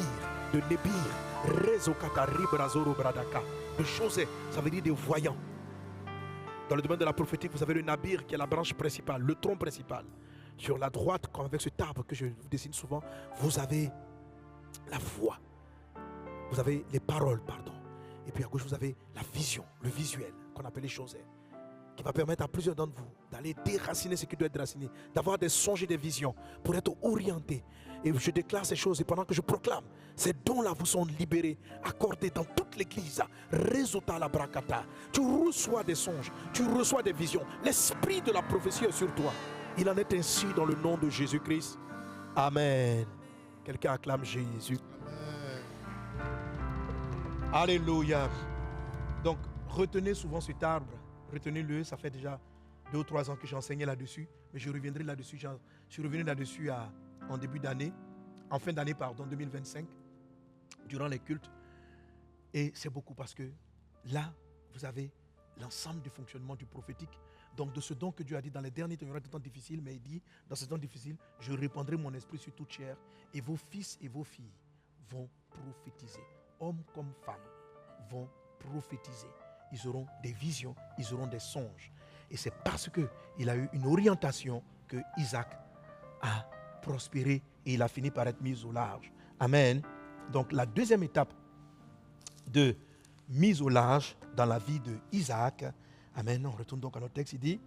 [SPEAKER 1] de Nébir, Rezokata, Ribrazoro, Bradaka, de José, ça veut dire des voyants. Dans le domaine de la prophétique, vous avez le Nabir qui est la branche principale, le tronc principal. Sur la droite, comme avec cet arbre que je vous dessine souvent, vous avez la voix. Vous avez les paroles, pardon. Et puis à gauche, vous avez la vision, le visuel, qu'on appelle les choses, qui va permettre à plusieurs d'entre vous d'aller déraciner ce qui doit être déraciné, d'avoir des songes et des visions pour être orientés. Et je déclare ces choses et pendant que je proclame, ces dons-là vous sont libérés, accordés dans toute l'église. Résultat la bracata. Tu reçois des songes, tu reçois des visions. L'esprit de la prophétie est sur toi. Il en est ainsi dans le nom de Jésus-Christ. Amen. Quelqu'un acclame Jésus. Amen. Alléluia. Donc, retenez souvent cet arbre. Retenez-le, ça fait déjà 2 ou 3 ans que j'enseignais là-dessus. Mais je reviendrai là-dessus. Je suis revenu là-dessus en début d'année. En fin d'année, pardon, 2025. Durant les cultes. Et c'est beaucoup parce que là, vous avez l'ensemble du fonctionnement du prophétique. Donc de ce don que Dieu a dit dans les derniers temps, il y aura des temps difficiles, mais il dit, dans ces temps difficiles, je répandrai mon esprit sur toute chair, et vos fils et vos filles vont prophétiser. Hommes comme femmes vont prophétiser. Ils auront des visions, ils auront des songes. Et c'est parce qu'il a eu une orientation que Isaac a prospéré et il a fini par être mis au large. Amen. Donc la deuxième étape de mise au large dans la vie de Isaac. Amen. On retourne donc à notre texte. Il dit,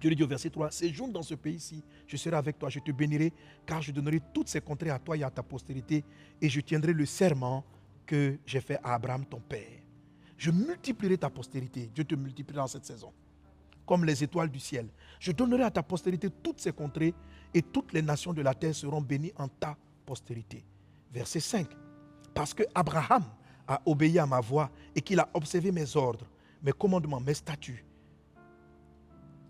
[SPEAKER 1] Dieu lui dit au verset 3, séjourne dans ce pays-ci, je serai avec toi, je te bénirai, car je donnerai toutes ces contrées à toi et à ta postérité, et je tiendrai le serment que j'ai fait à Abraham ton père. Je multiplierai ta postérité. Dieu te multipliera dans cette saison, comme les étoiles du ciel. Je donnerai à ta postérité toutes ces contrées, et toutes les nations de la terre seront bénies en ta postérité. Verset 5. Parce que Abraham a obéi à ma voix et qu'il a observé mes ordres, mes commandements, mes statuts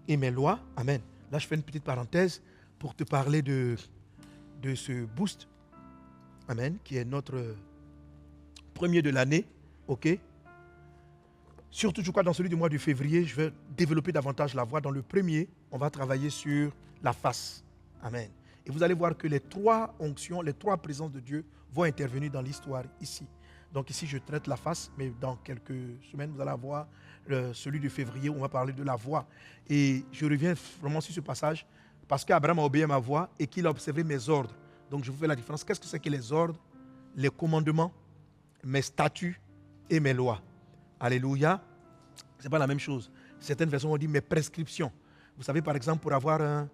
[SPEAKER 1] et mes lois. Amen. Là, je fais une petite parenthèse pour te parler de ce boost. Amen. Qui est notre premier de l'année. OK.
[SPEAKER 4] Surtout, je crois, dans celui du mois de février, je vais développer davantage la voix. Dans le premier, on va travailler sur la face. Amen. Et vous allez voir que les 3 onctions, les 3 présences de Dieu vont intervenir dans l'histoire ici. Donc ici, je traite la face, mais dans quelques semaines, vous allez avoir celui de février où on va parler de la voix. Et je reviens vraiment sur ce passage parce qu'Abraham a obéi à ma voix et qu'il a observé mes ordres. Donc je vous fais la différence. Qu'est-ce que c'est que les ordres, les commandements, mes statuts et mes lois? Alléluia. Ce n'est pas la même chose. Certaines versions ont dit mes prescriptions. Vous savez, par exemple, pour avoir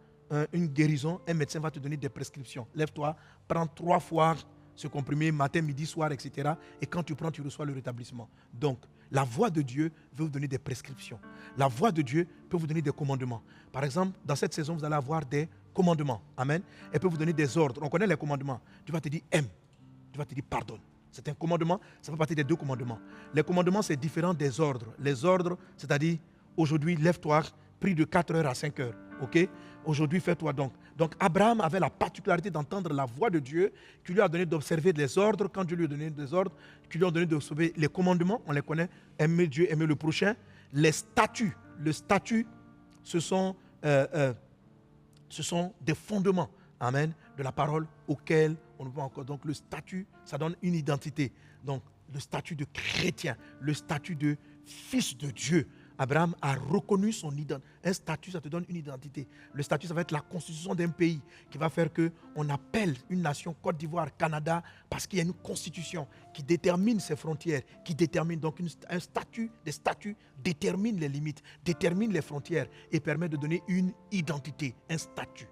[SPEAKER 4] une guérison, un médecin va te donner des prescriptions. Lève-toi, prends 3 fois ce comprimé, matin, midi, soir, etc. Et quand tu prends, tu reçois le rétablissement. Donc, la voix de Dieu veut vous donner des prescriptions. La voix de Dieu peut vous donner des commandements. Par exemple, dans cette saison, vous allez avoir des commandements. Amen. Elle peut vous donner des ordres. On connaît les commandements. Dieu va te dire aime. Dieu va te dire pardonne. C'est un commandement, ça fait partie des 2 commandements. Les commandements, c'est différent des ordres. Les ordres, c'est-à-dire, aujourd'hui, lève-toi, prie de 4 heures à 5 heures. Ok? Aujourd'hui, fais-toi donc. Donc, Abraham avait la particularité d'entendre la voix de Dieu, qui lui a donné d'observer les ordres. Quand Dieu lui a donné des ordres, qui lui a donné d'observer les commandements, on les connaît, aimer Dieu, aimer le prochain. Les statuts, le statut, ce sont des fondements, amen, de la parole auxquels on ne peut encore. Donc, le statut, ça donne une identité. Donc, le statut de chrétien, le statut de fils de Dieu. Abraham a reconnu son identité. Un statut, ça te donne une identité. Le statut, ça va être la constitution d'un pays qui va faire qu'on appelle une nation Côte d'Ivoire, Canada, parce qu'il y a une constitution qui détermine ses frontières, qui détermine donc un statut, des statuts déterminent les limites, déterminent les frontières et permet de donner une identité, un statut.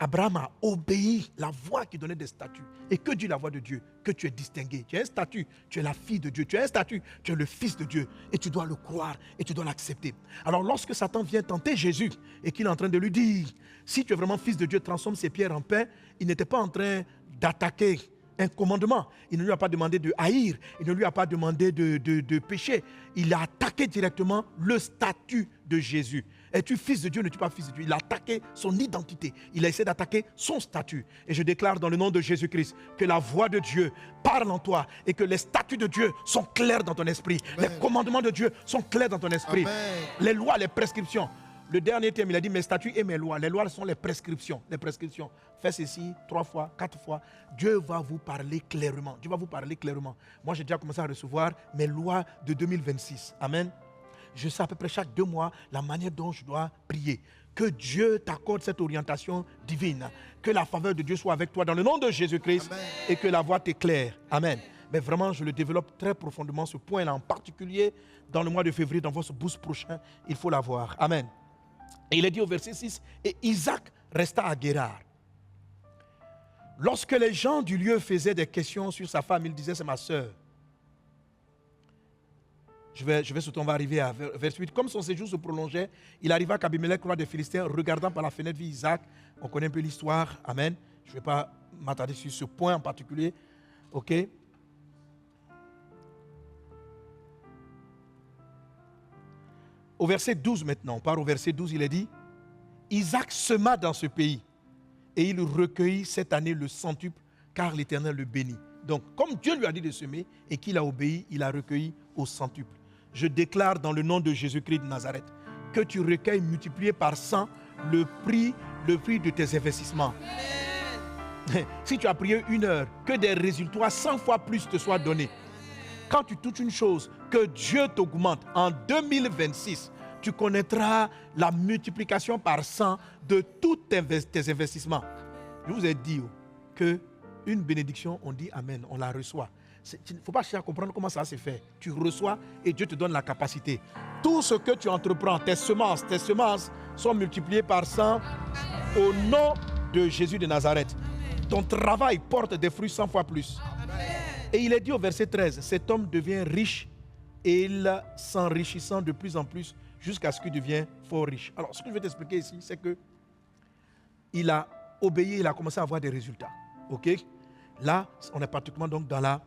[SPEAKER 4] Abraham a obéi la voix qui donnait des statuts. Et que dit la voix de Dieu? Que tu es distingué. Tu as un statut, tu es la fille de Dieu. Tu as un statut, tu es le fils de Dieu. Et tu dois le croire et tu dois l'accepter. Alors lorsque Satan vient tenter Jésus et qu'il est en train de lui dire, si tu es vraiment fils de Dieu, transforme ces pierres en pain, il n'était pas en train d'attaquer un commandement. Il ne lui a pas demandé de haïr. Il ne lui a pas demandé de pécher. Il a attaqué directement le statut de Jésus. Es-tu fils de Dieu, n'es-tu pas fils de Dieu? Il a attaqué son identité. Il a essayé d'attaquer son statut. Et je déclare dans le nom de Jésus-Christ que la voix de Dieu parle en toi et que les statuts de Dieu sont clairs dans ton esprit. Amen. Les commandements de Dieu sont clairs dans ton esprit. Amen. Les lois, les prescriptions. Le dernier thème, il a dit mes statuts et mes lois. Les lois sont les prescriptions. Les prescriptions. Fais ceci 3 fois, 4 fois. Dieu va vous parler clairement. Dieu va vous parler clairement. Moi, j'ai déjà commencé à recevoir mes lois de 2026. Amen. Je sais à peu près chaque 2 mois la manière dont je dois prier. Que Dieu t'accorde cette orientation divine. Que la faveur de Dieu soit avec toi dans le nom de Jésus-Christ. Amen. Et que la voie t'éclaire. Amen. Mais vraiment, je le développe très profondément, ce point-là, en particulier dans le mois de février, dans votre boost prochain. Il faut l'avoir. Amen. Et il est dit au verset 6, et Isaac resta à Guérar. Lorsque les gens du lieu faisaient des questions sur sa femme, il disait, c'est ma sœur. Je vais surtout, on va arriver à verset 8. Comme son séjour se prolongeait, il arriva qu'Abimelech, roi des Philistins, regardant par la fenêtre, vit Isaac. On connaît un peu l'histoire. Amen. Je ne vais pas m'attarder sur ce point en particulier. OK. Au verset 12 maintenant, on part au verset 12, il est dit, Isaac sema dans ce pays et il recueillit cette année le centuple car l'Éternel le bénit. Donc, comme Dieu lui a dit de semer et qu'il a obéi, il a recueilli au centuple. Je déclare dans le nom de Jésus-Christ de Nazareth que tu recueilles multiplié par 100 le prix de tes investissements. Si tu as prié 1 heure, que des résultats 100 fois plus te soient donnés. Quand tu touches une chose, que Dieu t'augmente. En 2026, tu connaîtras la multiplication par 100 de tous tes investissements. Je vous ai dit qu'une bénédiction, on dit Amen, on la reçoit. Il ne faut pas chercher à comprendre comment ça se fait. Tu reçois et Dieu te donne la capacité. Tout ce que tu entreprends, tes semences sont multipliées par 100 au nom de Jésus de Nazareth. Ton travail porte des fruits 100 fois plus. Et il est dit au verset 13, cet homme devient riche et il s'enrichissant de plus en plus jusqu'à ce qu'il devienne fort riche. Alors, ce que je vais t'expliquer ici, c'est que il a obéi, il a commencé à avoir des résultats. Ok? Là, on est pratiquement donc dans la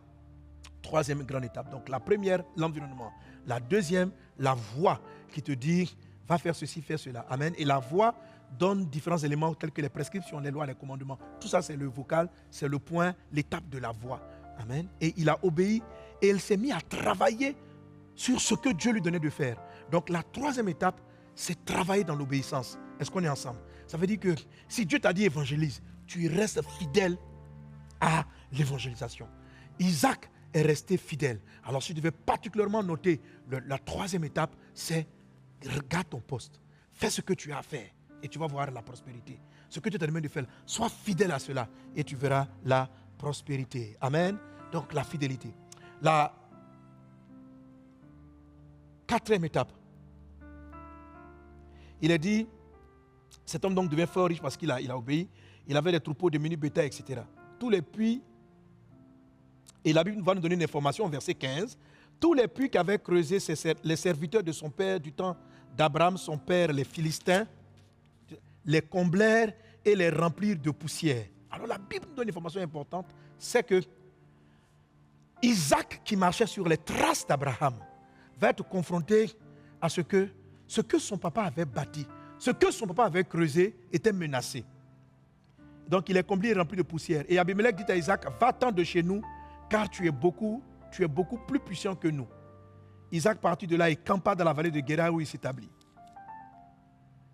[SPEAKER 4] 3e grande étape. Donc, la première, l'environnement. La deuxième, la voix qui te dit, va faire ceci, faire cela. Amen. Et la voix donne différents éléments tels que les prescriptions, les lois, les commandements. Tout ça, c'est le vocal, c'est le point, l'étape de la voix. Amen. Et il a obéi et il s'est mis à travailler sur ce que Dieu lui donnait de faire. Donc la troisième étape, c'est travailler dans l'obéissance. Est-ce qu'on est ensemble? Ça veut dire que si Dieu t'a dit évangélise, tu restes fidèle à l'évangélisation. Isaac est resté fidèle. Alors si tu devais particulièrement noter la troisième étape, c'est regarde ton poste. Fais ce que tu as à faire et tu vas voir la prospérité. Ce que tu te demande de faire, sois fidèle à cela et tu verras la prospérité. Amen. Donc la fidélité. La quatrième étape. Il a dit, cet homme donc devient fort riche parce qu'il a obéi. Il avait des troupeaux de mini bétail, etc. Tous les puits, et la Bible va nous donner une information, verset 15. Tous les puits qu'avaient creusés les serviteurs de son père du temps d'Abraham, son père, les Philistins, les comblèrent et les remplirent de poussière. Alors la Bible nous donne une information importante, c'est que Isaac, qui marchait sur les traces d'Abraham, va être confronté à ce que son papa avait bâti, ce que son papa avait creusé était menacé. Donc il est comblé et rempli de poussière. Et Abimelech dit à Isaac, va-t'en de chez nous, car tu es beaucoup plus puissant que nous. Isaac partit de là et campa dans la vallée de Guérar où il s'établit.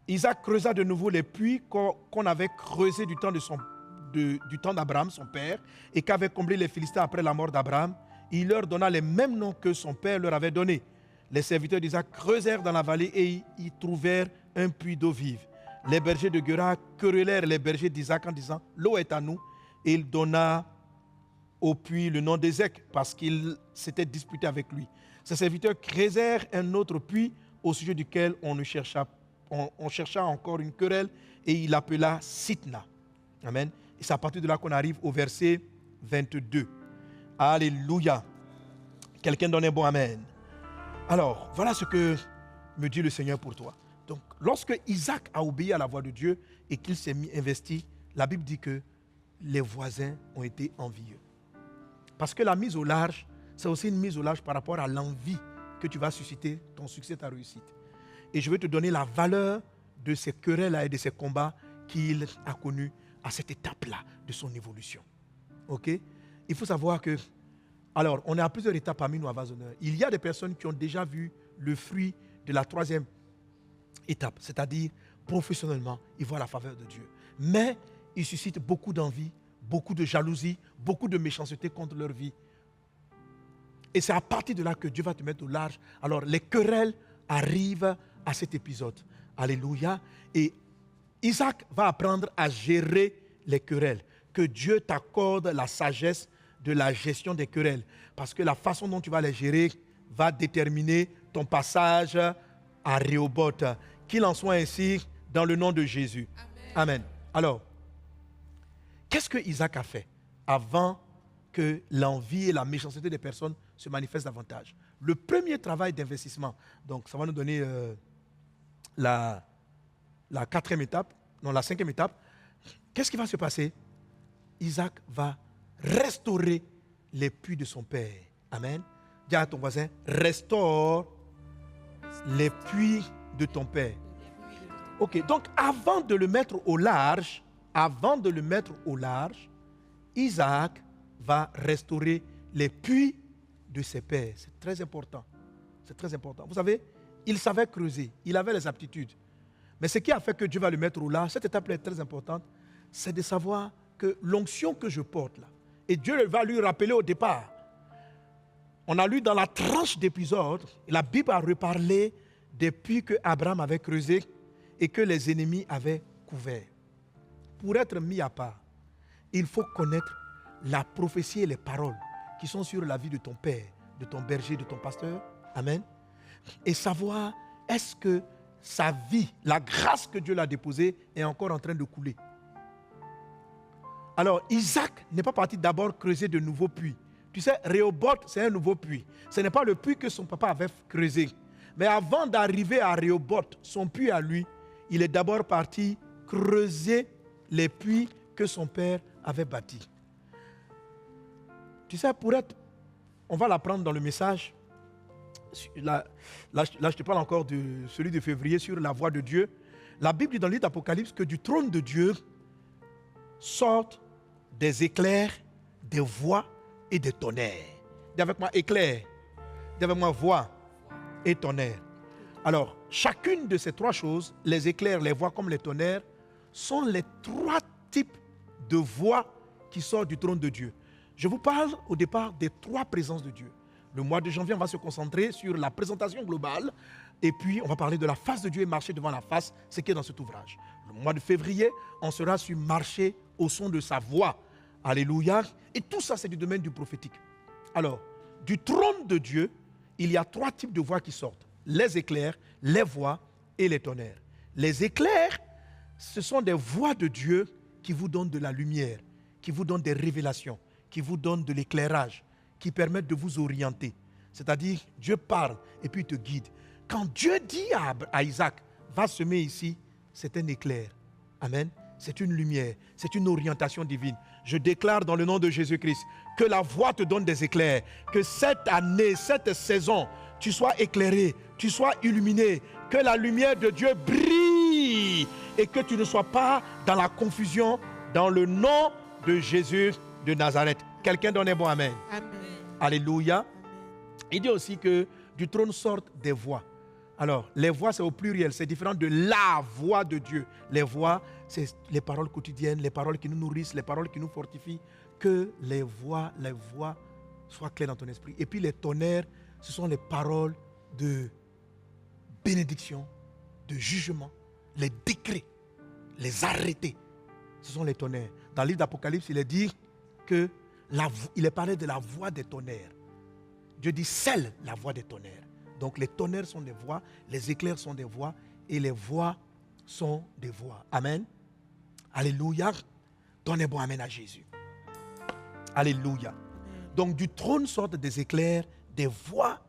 [SPEAKER 4] Isaac creusa de nouveau les puits qu'on avait creusés du temps d'Abraham, son père, et qu'avaient comblé les Philistins après la mort d'Abraham. Il leur donna les mêmes noms que son père leur avait donnés. Les serviteurs d'Isaac creusèrent dans la vallée et y trouvèrent un puits d'eau vive. Les bergers de Guérar querellèrent les bergers d'Isaac en disant, l'eau est à nous. Et il donna au puits le nom d'Ézek parce qu'il s'était disputé avec lui. Ses serviteurs creusèrent un autre puits au sujet duquel on chercha encore une querelle et il l'appela Sitna. Amen. Et c'est à partir de là qu'on arrive au verset 22. Alléluia. Quelqu'un donne un bon amen. Alors, voilà ce que me dit le Seigneur pour toi. Donc, lorsque Isaac a obéi à la voix de Dieu et qu'il s'est mis investi, la Bible dit que les voisins ont été envieux. Parce que la mise au large, c'est aussi une mise au large par rapport à l'envie que tu vas susciter, ton succès, ta réussite. Et je vais te donner la valeur de ces querelles-là et de ces combats qu'il a connus à cette étape-là de son évolution. Ok? Il faut savoir que, alors, on est à plusieurs étapes parmi nous à Vazonneur. Il y a des personnes qui ont déjà vu le fruit de la troisième étape, c'est-à-dire professionnellement, ils voient la faveur de Dieu. Mais ils suscitent beaucoup d'envie, beaucoup de jalousie, beaucoup de méchanceté contre leur vie. Et c'est à partir de là que Dieu va te mettre au large. Alors, les querelles arrivent à cet épisode. Alléluia. Et Isaac va apprendre à gérer les querelles. Que Dieu t'accorde la sagesse de la gestion des querelles. Parce que la façon dont tu vas les gérer va déterminer ton passage à Rehoboth. Qu'il en soit ainsi dans le nom de Jésus. Amen. Alors, qu'est-ce que Isaac a fait avant que l'envie et la méchanceté des personnes se manifestent davantage? Le premier travail d'investissement, donc ça va nous donner la cinquième étape. Qu'est-ce qui va se passer? Isaac va restaurer les puits de son père. Amen. Dis à ton voisin, restaure les puits de ton père. Ok, donc avant de le mettre au large, Isaac va restaurer les puits de ses pères. C'est très important. C'est très important. Vous savez, il savait creuser, il avait les aptitudes. Mais ce qui a fait que Dieu va le mettre au large, cette étape est très importante, c'est de savoir que l'onction que je porte là, et Dieu va lui rappeler au départ. On a lu dans la tranche d'épisode, la Bible a reparlé des puits que Abraham avait creusés et que les ennemis avaient couverts. Pour être mis à part, il faut connaître la prophétie et les paroles qui sont sur la vie de ton père, de ton berger, de ton pasteur. Amen. Et savoir, est-ce que sa vie, la grâce que Dieu l'a déposée, est encore en train de couler. Alors, Isaac n'est pas parti d'abord creuser de nouveaux puits. Tu sais, Rehoboth, c'est un nouveau puits. Ce n'est pas le puits que son papa avait creusé. Mais avant d'arriver à Rehoboth, son puits à lui, il est d'abord parti creuser les puits que son père avait bâtis. Tu sais, on va l'apprendre dans le message. Là, je te parle encore de celui de février sur la voix de Dieu. La Bible dit dans le livre d'Apocalypse que du trône de Dieu sortent des éclairs, des voix et des tonnerres. Dis avec moi éclair, dis avec moi voix et tonnerre. Alors, chacune de ces trois choses, les éclairs, les voix comme les tonnerres, sont les trois types de voix qui sortent du trône de Dieu. Je vous parle au départ des trois présences de Dieu. Le mois de janvier, on va se concentrer sur la présentation globale et puis on va parler de la face de Dieu et marcher devant la face, ce qui est dans cet ouvrage. Le mois de février, on sera sur marcher au son de sa voix. Alléluia. Et tout ça, c'est du domaine du prophétique. Alors, du trône de Dieu, il y a trois types de voix qui sortent. Les éclairs, les voix et les tonnerres. Les éclairs, ce sont des voix de Dieu qui vous donnent de la lumière, qui vous donnent des révélations, qui vous donnent de l'éclairage, qui permettent de vous orienter. C'est-à-dire, Dieu parle et puis il te guide. Quand Dieu dit à Isaac, va semer ici, c'est un éclair. Amen. C'est une lumière, c'est une orientation divine. Je déclare dans le nom de Jésus-Christ que la voix te donne des éclairs, que cette année, cette saison, tu sois éclairé, tu sois illuminé, que la lumière de Dieu brille et que tu ne sois pas dans la confusion dans le nom de Jésus de Nazareth. Quelqu'un donne un bon amen.
[SPEAKER 2] Amen.
[SPEAKER 4] Alléluia. Il dit aussi que du trône sortent des voix. Alors, les voix, c'est au pluriel, c'est différent de la voix de Dieu. Les voix, c'est les paroles quotidiennes, les paroles qui nous nourrissent, les paroles qui nous fortifient. Que les voix soient claires dans ton esprit. Et puis les tonnerres, ce sont les paroles de bénédiction, de jugement, les décrets, les arrêtés. Ce sont les tonnerres. Dans le livre d'Apocalypse, il est dit qu'il est parlé de la voix des tonnerres. Dieu dit, scelle la voix des tonnerres. Donc les tonnerres sont des voix, les éclairs sont des voix et les voix sont des voix. Amen. Alléluia. Donnez bon amen à Jésus. Alléluia. Donc du trône sortent des éclairs, des voix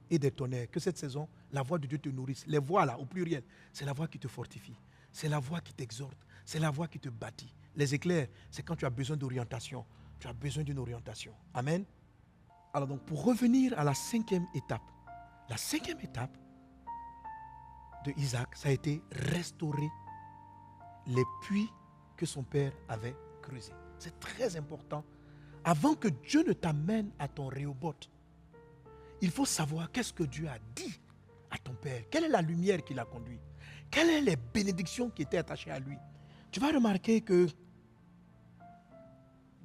[SPEAKER 4] et des tonnerres. Que cette saison, la voix de Dieu te nourrisse. Les voix là, au pluriel, c'est la voix qui te fortifie. C'est la voix qui t'exhorte. C'est la voix qui te bâtit. Les éclairs, c'est quand tu as besoin d'orientation. Tu as besoin d'une orientation. Amen. Alors donc pour revenir à la cinquième étape. La cinquième étape de Isaac, ça a été restaurer les puits que son père avait creusés. C'est très important. Avant que Dieu ne t'amène à ton Rehoboth, il faut savoir qu'est-ce que Dieu a dit à ton père. Quelle est la lumière qui l'a conduit? Quelles sont les bénédictions qui étaient attachées à lui? Tu vas remarquer que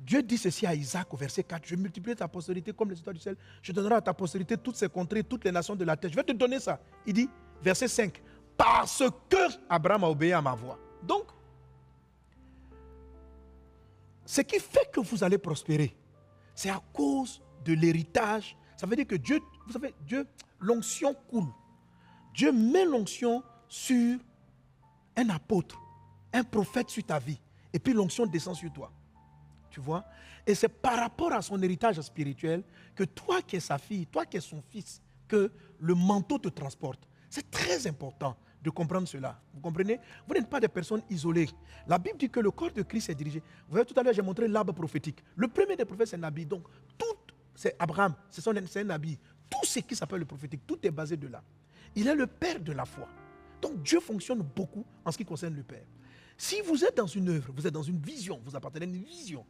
[SPEAKER 4] Dieu dit ceci à Isaac au verset 4. Je multiplierai ta postérité comme les étoiles du ciel. Je donnerai à ta postérité toutes ces contrées, toutes les nations de la terre. Je vais te donner ça. Il dit, verset 5. Parce que Abraham a obéi à ma voix. Donc, ce qui fait que vous allez prospérer, c'est à cause de l'héritage. Ça veut dire que Dieu, vous savez, Dieu, l'onction coule. Dieu met l'onction sur un apôtre, un prophète sur ta vie. Et puis l'onction descend sur toi. Tu vois? Et c'est par rapport à son héritage spirituel que toi qui es sa fille, toi qui es son fils, que le manteau te transporte. C'est très important de comprendre cela. Vous comprenez? Vous n'êtes pas des personnes isolées. La Bible dit que le corps de Christ est dirigé. Vous voyez, tout à l'heure, j'ai montré l'arbre prophétique. Le premier des prophètes, c'est Nabi. Donc, c'est Abraham, c'est un Nabi. Tout ce qui s'appelle le prophétique, tout est basé de là. Il est le père de la foi. Donc, Dieu fonctionne beaucoup en ce qui concerne le père. Si vous êtes dans une œuvre, vous êtes dans une vision, vous appartenez à une vision,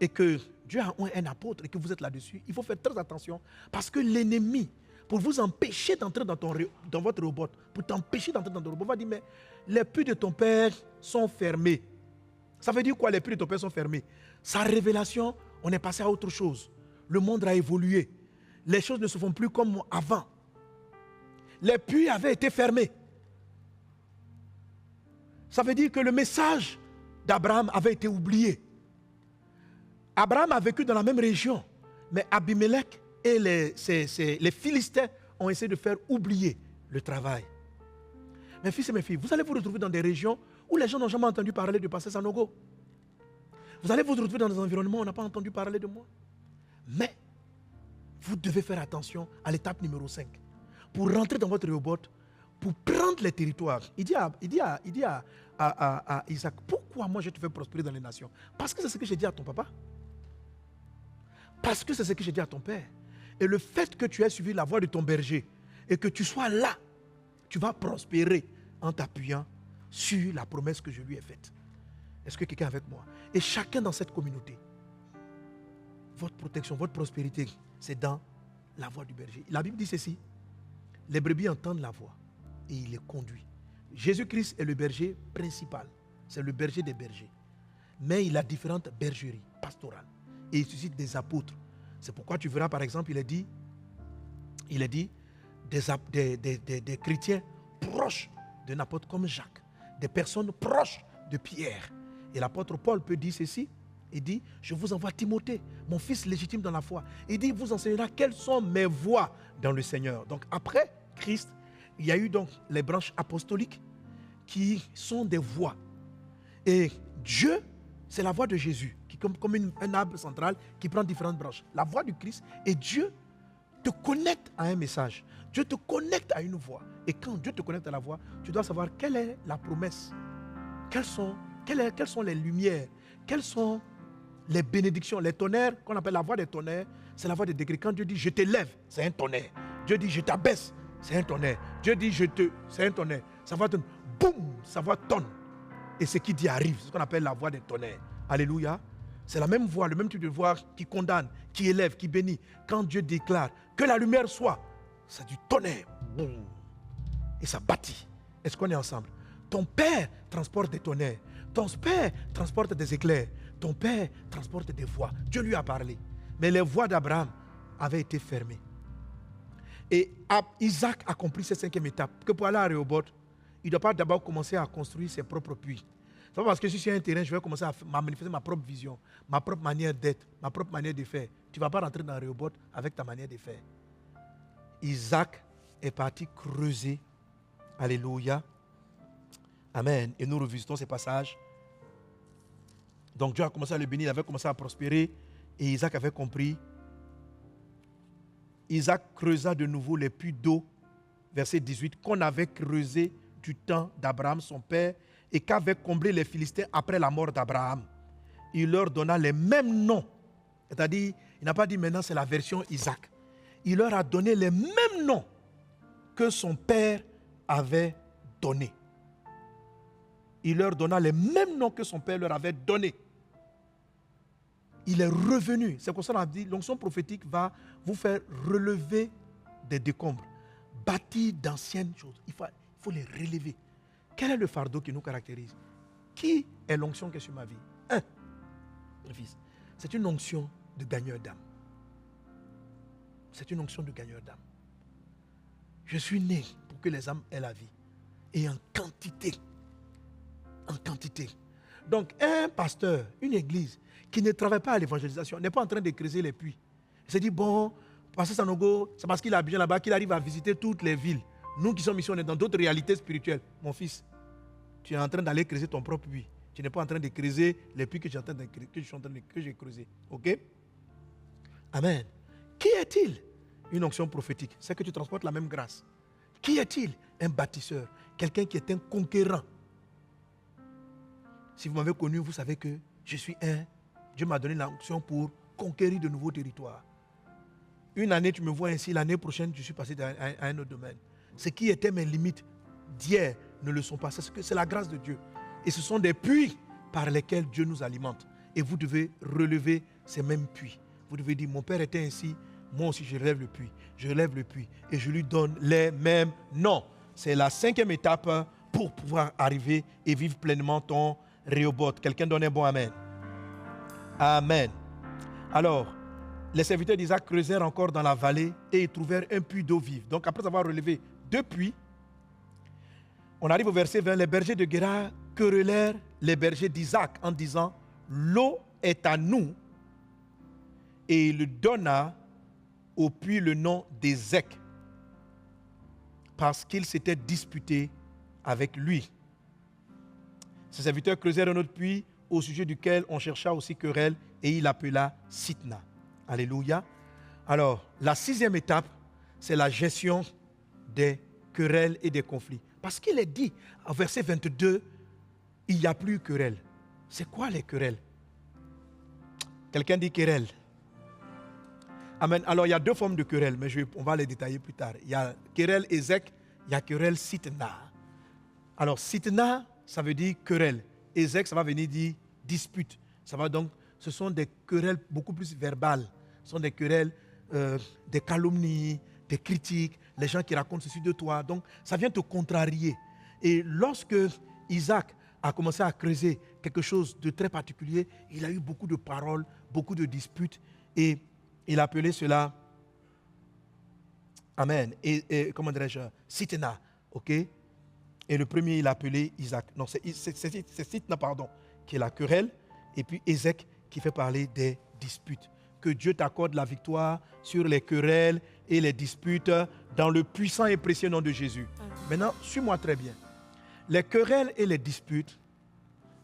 [SPEAKER 4] et que Dieu a un apôtre et que vous êtes là-dessus, il faut faire très attention parce que l'ennemi, pour vous empêcher d'entrer dans votre Rehoboth, pour t'empêcher d'entrer dans ton Rehoboth, va dire, mais les puits de ton père sont fermés. Ça veut dire quoi, les puits de ton père sont fermés? Sa révélation, on est passé à autre chose. Le monde a évolué. Les choses ne se font plus comme avant. Les puits avaient été fermés. Ça veut dire que le message d'Abraham avait été oublié. Abraham a vécu dans la même région, mais Abimelech et les Philistins ont essayé de faire oublier le travail. Mes fils et mes filles, vous allez vous retrouver dans des régions où les gens n'ont jamais entendu parler de Pasteur Sanogo. Vous allez vous retrouver dans des environnements où on n'a pas entendu parler de moi. Mais vous devez faire attention à l'étape numéro 5. Pour rentrer dans votre Rehoboth, pour prendre les territoires. Il dit à Isaac, pourquoi moi je te fais prospérer dans les nations? Parce que c'est ce que j'ai dit à ton papa. Parce que c'est ce que j'ai dit à ton père. Et le fait que tu aies suivi la voie de ton berger et que tu sois là, tu vas prospérer en t'appuyant sur la promesse que je lui ai faite. Est-ce que quelqu'un est avec moi? Et chacun dans cette communauté, votre protection, votre prospérité, c'est dans la voie du berger. La Bible dit ceci. Les brebis entendent la voix et il les conduit. Jésus-Christ est le berger principal. C'est le berger des bergers. Mais il a différentes bergeries pastorales. Et il suscite des apôtres. C'est pourquoi tu verras, par exemple, il est dit des chrétiens proches d'un apôtre comme Jacques, des personnes proches de Pierre. Et l'apôtre Paul peut dire ceci. Il dit, je vous envoie Timothée, mon fils légitime dans la foi. Il dit, il vous enseignera quelles sont mes voies dans le Seigneur. Donc après Christ, il y a eu donc les branches apostoliques qui sont des voies. Et Dieu, c'est la voix de Jésus, qui comme un arbre central qui prend différentes branches. La voix du Christ, et Dieu te connecte à un message. Dieu te connecte à une voix. Et quand Dieu te connecte à la voix, tu dois savoir quelle est la promesse. Quelles sont les lumières. Quelles sont les bénédictions, les tonnerres, qu'on appelle la voix des tonnerres, c'est la voix des décrets. Quand Dieu dit je t'élève, c'est un tonnerre. Dieu dit je t'abaisse, c'est un tonnerre. Dieu dit c'est un tonnerre. Sa voix tonne, boum, sa voix tonne. Et ce qui dit arrive, c'est ce qu'on appelle la voix des tonnerres. Alléluia. C'est la même voix, le même type de voix qui condamne, qui élève, qui bénit. Quand Dieu déclare que la lumière soit, c'est du tonnerre. Boum. Et ça bâtit. Est-ce qu'on est ensemble? Ton père transporte des tonnerres. Ton père transporte des éclairs. Ton père transporte des voix. Dieu lui a parlé. Mais les voix d'Abraham avaient été fermées. Et Isaac a compris cette 5e étape. Que pour aller à Rehoboth, il ne doit pas d'abord commencer à construire ses propres puits. Ce n'est pas parce que si je suis sur un terrain, je vais commencer à manifester ma propre vision, ma propre manière d'être, ma propre manière de faire. Tu ne vas pas rentrer dans Rehoboth avec ta manière de faire. Isaac est parti creuser. Alléluia. Amen. Et nous revisitons ces passages. Donc Dieu a commencé à le bénir, il avait commencé à prospérer. Et Isaac avait compris. Isaac creusa de nouveau les puits d'eau, verset 18, qu'on avait creusé du temps d'Abraham, son père, et qu'avaient comblé les Philistins après la mort d'Abraham. Il leur donna les mêmes noms. C'est-à-dire, il n'a pas dit maintenant c'est la version Isaac. Il leur a donné les mêmes noms que son père avait donnés. Il leur donna les mêmes noms que son père leur avait donnés. Il est revenu. C'est pour ça qu'on a dit, l'onction prophétique va vous faire relever des décombres, bâtir d'anciennes choses. Il faut les relever. Quel est le fardeau qui nous caractérise? Qui est l'onction qui est sur ma vie? Mon fils, c'est une onction de gagneur d'âme. C'est une onction de gagneur d'âme. Je suis né pour que les âmes aient la vie. Et en quantité. En quantité. Donc, un pasteur, une église qui ne travaille pas à l'évangélisation n'est pas en train de creuser les puits. Il se dit, bon, Pasteur Sanogo, c'est parce qu'il a bien là-bas qu'il arrive à visiter toutes les villes. Nous qui sommes ici, on est dans d'autres réalités spirituelles. Mon fils, tu es en train d'aller creuser ton propre puits. Tu n'es pas en train de creuser les puits que j'ai creusés. Ok? Amen. Qui est-il? Une onction prophétique. C'est que tu transportes la même grâce. Qui est-il? Un bâtisseur. Quelqu'un qui est un conquérant. Si vous m'avez connu, vous savez que je suis Dieu m'a donné l'onction pour conquérir de nouveaux territoires. Une année, tu me vois ainsi. L'année prochaine, je suis passé à un autre domaine. Ce qui était mes limites d'hier ne le sont pas. C'est la grâce de Dieu. Et ce sont des puits par lesquels Dieu nous alimente. Et vous devez relever ces mêmes puits. Vous devez dire, mon père était ainsi, moi aussi je relève le puits. Je relève le puits et je lui donne les mêmes noms. C'est la 5e étape pour pouvoir arriver et vivre pleinement ton Rehoboth. Quelqu'un donne un bon amen. Amen. Alors, les serviteurs d'Isaac creusèrent encore dans la vallée et ils trouvèrent un puits d'eau vive. Donc après avoir relevé 2 puits, on arrive au verset 20. Les bergers de Guérar querellèrent les bergers d'Isaac en disant, l'eau est à nous. Et il donna au puits le nom d'Ézek, parce qu'il s'était disputé avec lui. Ses serviteurs creusèrent un autre puits au sujet duquel on chercha aussi querelle et il l'appela Sitna. Alléluia. Alors, la 6e étape, c'est la gestion des querelles et des conflits. Parce qu'il est dit, au verset 22, il n'y a plus querelle. C'est quoi les querelles? Quelqu'un dit querelle. Amen. Alors, il y a 2 formes de querelle, mais on va les détailler plus tard. Il y a querelle Ézek, il y a querelle Sitna. Alors, Sitna, ça veut dire querelle. Ézek, ça va venir dire dispute. Ça va donc, ce sont des querelles beaucoup plus verbales. Ce sont des querelles, des calomnies, tes critiques, les gens qui racontent ceci de toi. Donc, ça vient te contrarier. Et lorsque Isaac a commencé à creuser quelque chose de très particulier, il a eu beaucoup de paroles, beaucoup de disputes, et il a appelé cela, Amen, et comment dirais-je, Sitna, ok? Et le premier, il a appelé Isaac. Non, c'est Sitna, pardon, qui est la querelle, et puis Ézek qui fait parler des disputes. Que Dieu t'accorde la victoire sur les querelles et les disputes dans le puissant et précieux nom de Jésus. Maintenant, suis-moi très bien. Les querelles et les disputes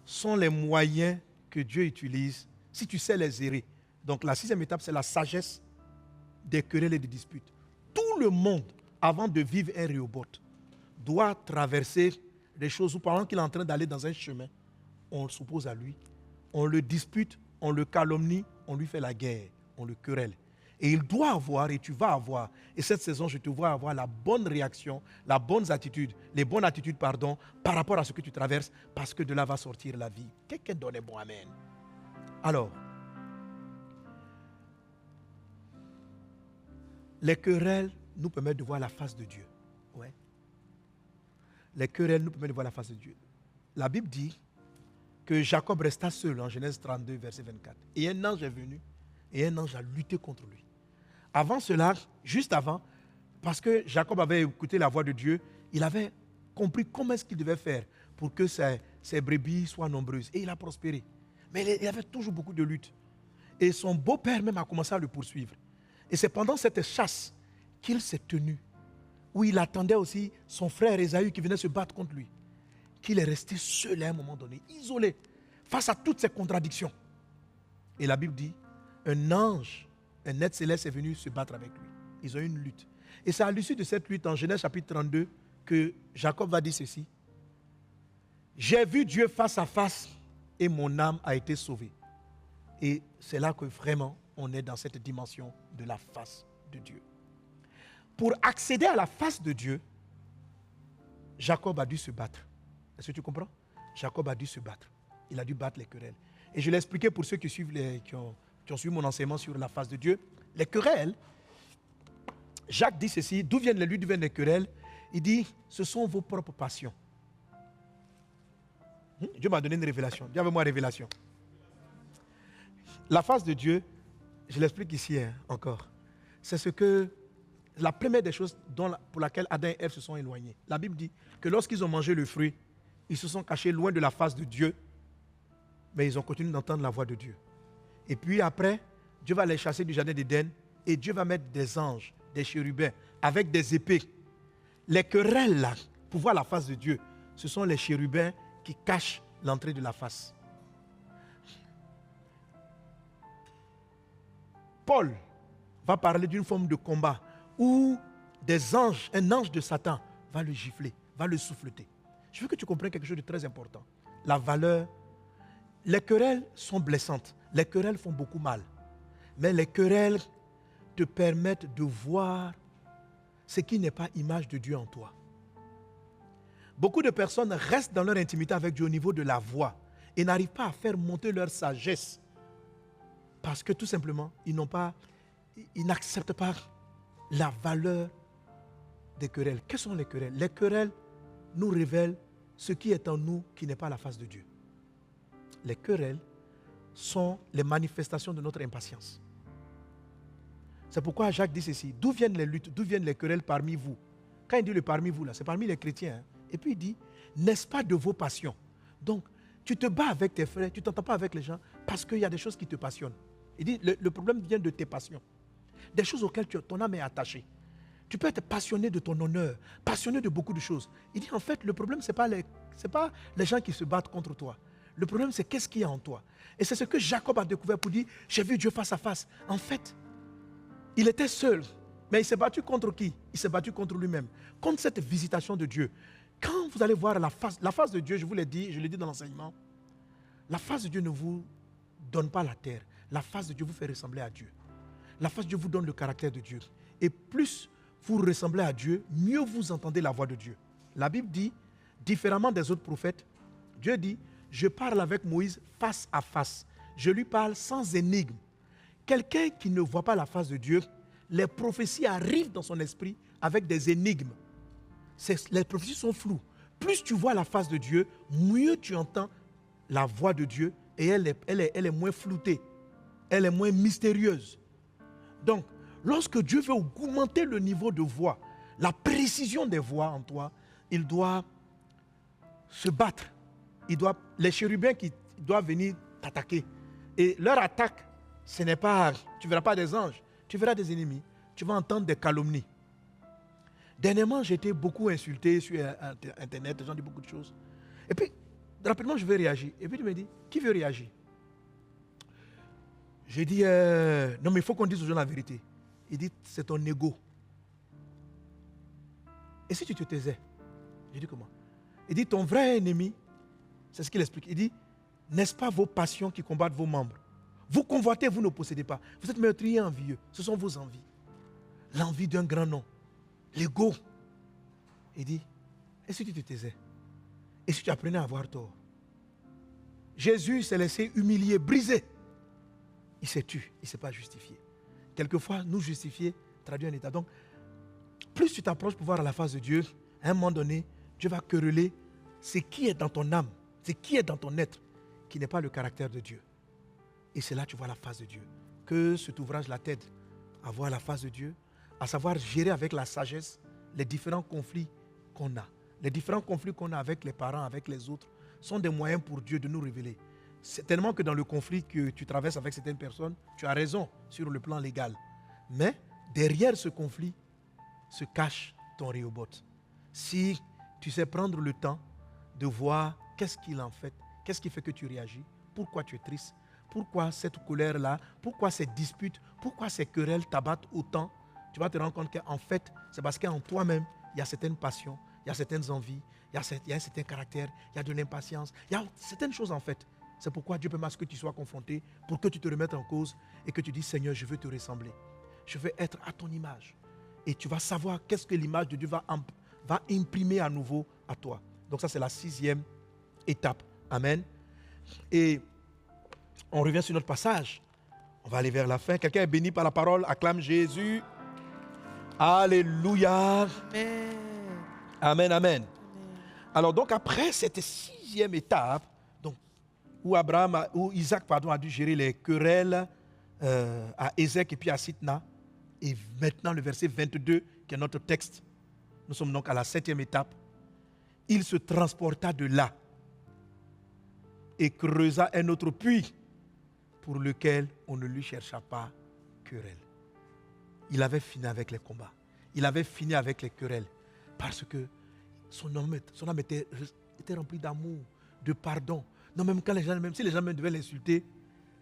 [SPEAKER 4] sont les moyens que Dieu utilise si tu sais les gérer. Donc la 6e étape, c'est la sagesse des querelles et des disputes. Tout le monde, avant de vivre un Rehoboth, doit traverser des choses où pendant qu'il est en train d'aller dans un chemin, on s'oppose à lui, on le dispute, on le calomnie, on lui fait la guerre, on le querelle. Et il doit avoir, et tu vas avoir, et cette saison, je te vois avoir la bonne réaction, les bonnes attitudes, par rapport à ce que tu traverses, parce que de là va sortir la vie. Quelqu'un donne un bon amen. Alors, les querelles nous permettent de voir la face de Dieu. Ouais. Les querelles nous permettent de voir la face de Dieu. La Bible dit que Jacob resta seul en Genèse 32, verset 24. Et un ange est venu et un ange a lutté contre lui. Avant cela, juste avant, parce que Jacob avait écouté la voix de Dieu, il avait compris comment est-ce qu'il devait faire pour que ses brebis soient nombreuses. Et il a prospéré. Mais il avait toujours beaucoup de luttes. Et son beau-père même a commencé à le poursuivre. Et c'est pendant cette chasse qu'il s'est tenu, où il attendait aussi son frère Ésaü qui venait se battre contre lui, qu'il est resté seul à un moment donné, isolé, face à toutes ces contradictions. Et la Bible dit, un ange, un être céleste est venu se battre avec lui. Ils ont eu une lutte. Et c'est à l'issue de cette lutte, en Genèse chapitre 32, que Jacob va dire ceci. J'ai vu Dieu face à face et mon âme a été sauvée. Et c'est là que vraiment on est dans cette dimension de la face de Dieu. Pour accéder à la face de Dieu, Jacob a dû se battre. Est-ce que tu comprends? Jacob a dû se battre. Il a dû battre les querelles. Et je l'ai expliqué pour ceux qui suivent qui ont suivi mon enseignement sur la face de Dieu. Les querelles, Jacques dit ceci, d'où viennent les luttes, d'où viennent les querelles? Il dit, ce sont vos propres passions. Dieu m'a donné une révélation. Dis avec moi révélation. La face de Dieu, je l'explique ici encore. C'est ce que la première des choses pour laquelle Adam et Ève se sont éloignés. La Bible dit que lorsqu'ils ont mangé le fruit, ils se sont cachés loin de la face de Dieu, mais ils ont continué d'entendre la voix de Dieu. Et puis après, Dieu va les chasser du jardin d'Éden et Dieu va mettre des anges, des chérubins, avec des épées. Les querelles là, pour voir la face de Dieu, ce sont les chérubins qui cachent l'entrée de la face. Paul va parler d'une forme de combat où des anges, un ange de Satan va le gifler, va le souffleter. Je veux que tu comprennes quelque chose de très important. La valeur, les querelles sont blessantes. Les querelles font beaucoup mal. Mais les querelles te permettent de voir ce qui n'est pas image de Dieu en toi. Beaucoup de personnes restent dans leur intimité avec Dieu au niveau de la voix et n'arrivent pas à faire monter leur sagesse parce que tout simplement, ils n'acceptent pas la valeur des querelles. Quelles sont les querelles? Les querelles nous révèlent ce qui est en nous qui n'est pas la face de Dieu. Les querelles sont les manifestations de notre impatience. C'est pourquoi Jacques dit ceci. D'où viennent les luttes, d'où viennent les querelles parmi vous? Quand il dit le parmi vous, là, c'est parmi les chrétiens. Hein? Et puis il dit, n'est-ce pas de vos passions? Donc, tu te bats avec tes frères, tu ne t'entends pas avec les gens parce qu'il y a des choses qui te passionnent. Il dit, le problème vient de tes passions. Des choses auxquelles ton âme est attachée. Tu peux être passionné de ton honneur, passionné de beaucoup de choses. Il dit, en fait, le problème, ce n'est pas les gens qui se battent contre toi. Le problème, c'est qu'est-ce qu'il y a en toi. Et c'est ce que Jacob a découvert pour dire, j'ai vu Dieu face à face. En fait, il était seul, mais il s'est battu contre qui? Il s'est battu contre lui-même, contre cette visitation de Dieu. Quand vous allez voir la face de Dieu, je vous l'ai dit, je l'ai dit dans l'enseignement, la face de Dieu ne vous donne pas la terre. La face de Dieu vous fait ressembler à Dieu. La face de Dieu vous donne le caractère de Dieu. Et plus vous ressemblez à Dieu, mieux vous entendez la voix de Dieu. La Bible dit, différemment des autres prophètes, Dieu dit, je parle avec Moïse face à face. Je lui parle sans énigme. Quelqu'un qui ne voit pas la face de Dieu les prophéties arrivent dans son esprit avec des énigmes. Les prophéties sont floues. Plus tu vois la face de Dieu, mieux tu entends la voix de Dieu et elle est moins floutée. Elle est moins mystérieuse. Donc, lorsque Dieu veut augmenter le niveau de voix, la précision des voix en toi, il doit se battre. Les chérubins qui doivent venir t'attaquer. Et leur attaque, ce n'est pas, tu ne verras pas des anges, tu verras des ennemis. Tu vas entendre des calomnies. Dernièrement, j'ai été beaucoup insulté sur Internet, les gens disent beaucoup de choses. Et puis, rapidement, je vais réagir. Et puis, tu me dis, qui veut réagir? J'ai dit, non, mais il faut qu'on dise aux gens la vérité. Il dit, c'est ton ego. Et si tu te taisais? J'ai dit, comment? Il dit, ton vrai ennemi, c'est ce qu'il explique. Il dit, n'est-ce pas vos passions qui combattent vos membres? Vous convoitez, vous ne possédez pas. Vous êtes meurtriers envieux. Ce sont vos envies. L'envie d'un grand nom. L'ego. Il dit, et si tu te taisais? Et si tu apprenais à avoir tort? Jésus s'est laissé humilier, briser. Il s'est tué, il ne s'est pas justifié. Quelquefois, nous justifier traduit un état. Donc, plus tu t'approches pour voir à la face de Dieu, à un moment donné, Dieu va quereller ce qui est dans ton âme, ce qui est dans ton être, qui n'est pas le caractère de Dieu. Et c'est là que tu vois la face de Dieu. Que cet ouvrage-là t'aide à voir la face de Dieu, à savoir gérer avec la sagesse les différents conflits qu'on a. Les différents conflits qu'on a avec les parents, avec les autres, sont des moyens pour Dieu de nous révéler. C'est tellement que dans le conflit que tu traverses avec certaines personnes, tu as raison sur le plan légal. Mais derrière ce conflit se cache ton Rehoboth. Si tu sais prendre le temps de voir qu'est-ce qu'il en fait, qu'est-ce qui fait que tu réagis, pourquoi tu es triste, pourquoi cette colère-là, pourquoi ces disputes, pourquoi ces querelles t'abattent autant, tu vas te rendre compte qu'en fait, c'est parce qu'en toi-même, il y a certaines passions, il y a certaines envies, il y a un certain caractère, il y a de l'impatience, il y a certaines choses en fait. C'est pourquoi Dieu permet que tu sois confronté, pour que tu te remettes en cause et que tu dis, Seigneur, je veux te ressembler. Je veux être à ton image. Et tu vas savoir qu'est-ce que l'image de Dieu va imprimer à nouveau à toi. Donc ça, c'est la 6e étape. Amen. Et on revient sur notre passage. On va aller vers la fin. Quelqu'un est béni par la parole. Acclame Jésus. Alléluia.
[SPEAKER 2] Amen.
[SPEAKER 4] Amen, amen. Alors donc après cette 6e étape, donc, où Isaac a dû gérer les querelles à Ézek et puis à Sitna. Et maintenant le verset 22, qui est notre texte. Nous sommes donc à la 7e étape. Il se transporta de là et creusa un autre puits pour lequel on ne lui chercha pas querelle. Il avait fini avec les combats. Il avait fini avec les querelles. Parce que son âme était remplie d'amour, de pardon. Non, même si les gens devaient l'insulter,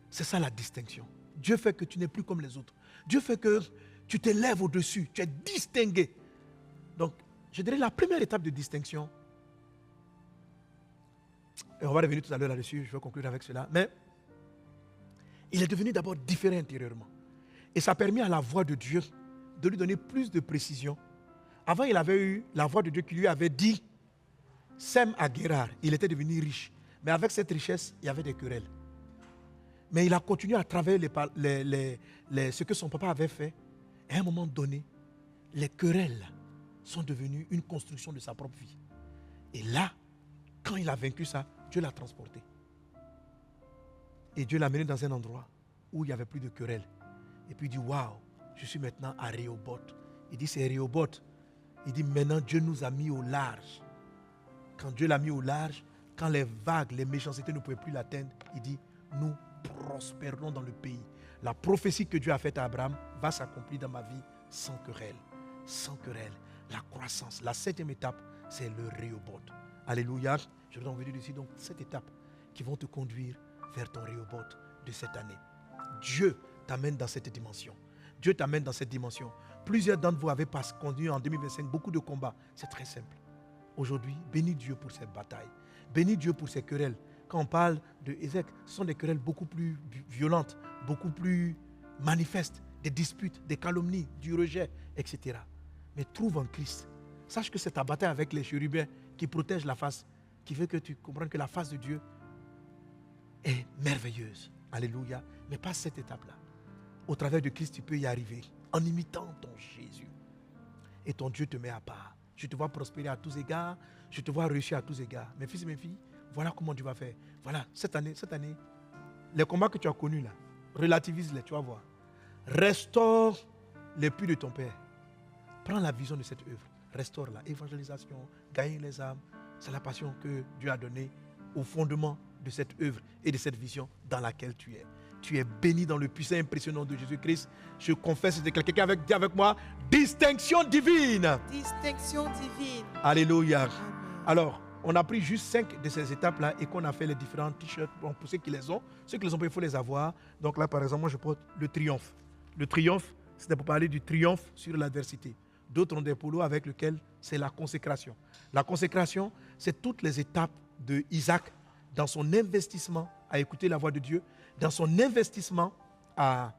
[SPEAKER 4] c'est ça la distinction. Dieu fait que tu n'es plus comme les autres. Dieu fait que tu t'élèves au-dessus, tu es distingué. Donc, je dirais la première étape de distinction, et on va revenir tout à l'heure là-dessus, je vais conclure avec cela, mais il est devenu d'abord différent intérieurement. Et ça a permis à la voix de Dieu de lui donner plus de précision. Avant, il avait eu la voix de Dieu qui lui avait dit, sème à Guérard, il était devenu riche. Mais avec cette richesse, il y avait des querelles. Mais il a continué à travers ce que son papa avait fait. Et à un moment donné, les querelles sont devenues une construction de sa propre vie. Et là, quand il a vaincu ça, Dieu l'a transporté. Et Dieu l'a mené dans un endroit où il n'y avait plus de querelles. Et puis il dit, waouh, je suis maintenant à Rehoboth. Il dit, c'est Rehoboth. Il dit, maintenant Dieu nous a mis au large. Quand Dieu l'a mis au large, quand les vagues, les méchancetés ne pouvaient plus l'atteindre, il dit, nous prospérons dans le pays. La prophétie que Dieu a faite à Abraham va s'accomplir dans ma vie sans querelle. Sans querelle. La croissance. La 7e étape, c'est le Rehoboth. Alléluia. Je vous envoie ici donc 7 étapes qui vont te conduire vers ton Rehoboth de cette année. Dieu t'amène dans cette dimension. Dieu t'amène dans cette dimension. Plusieurs d'entre vous avez conduit en 2025 beaucoup de combats. C'est très simple. Aujourd'hui, bénis Dieu pour cette bataille. Bénis Dieu pour ces querelles. Quand on parle de Ézek, ce sont des querelles beaucoup plus violentes, beaucoup plus manifestes, des disputes, des calomnies, du rejet, etc. Mais trouve en Christ. Sache que c'est ta bataille avec les chérubins qui protègent la face, qui fait que tu comprennes que la face de Dieu est merveilleuse. Alléluia. Mais pas cette étape-là. Au travers de Christ, tu peux y arriver. en imitant ton Jésus. Et ton Dieu te met à part. Je te vois prospérer à tous égards. Je te vois réussir à tous égards. Mes fils et mes filles, voilà comment tu vas faire. Voilà, cette année, les combats que tu as connus là, relativise-les, tu vas voir. Restaure les puits de ton Père. Prends la vision de cette œuvre. Restaure-la. Évangélisation, gagner les âmes. C'est la passion que Dieu a donnée au fondement de cette œuvre et de cette vision dans laquelle tu es. Tu es béni dans le puissant et impressionnant de Jésus-Christ. Je confesse, c'est quelqu'un dit avec moi, distinction divine.
[SPEAKER 2] Distinction divine.
[SPEAKER 4] Alléluia.
[SPEAKER 2] Amen.
[SPEAKER 4] Alors, on a pris juste 5 de ces étapes-là et qu'on a fait les différents t-shirts. Bon, pour ceux qui les ont pas, il faut les avoir. Donc là, par exemple, moi, je porte le triomphe. Le triomphe, c'était pour parler du triomphe sur l'adversité. D'autres ont des polos avec lesquels c'est la consécration. La consécration, c'est toutes les étapes de Isaac dans son investissement à écouter la voix de Dieu, dans son investissement à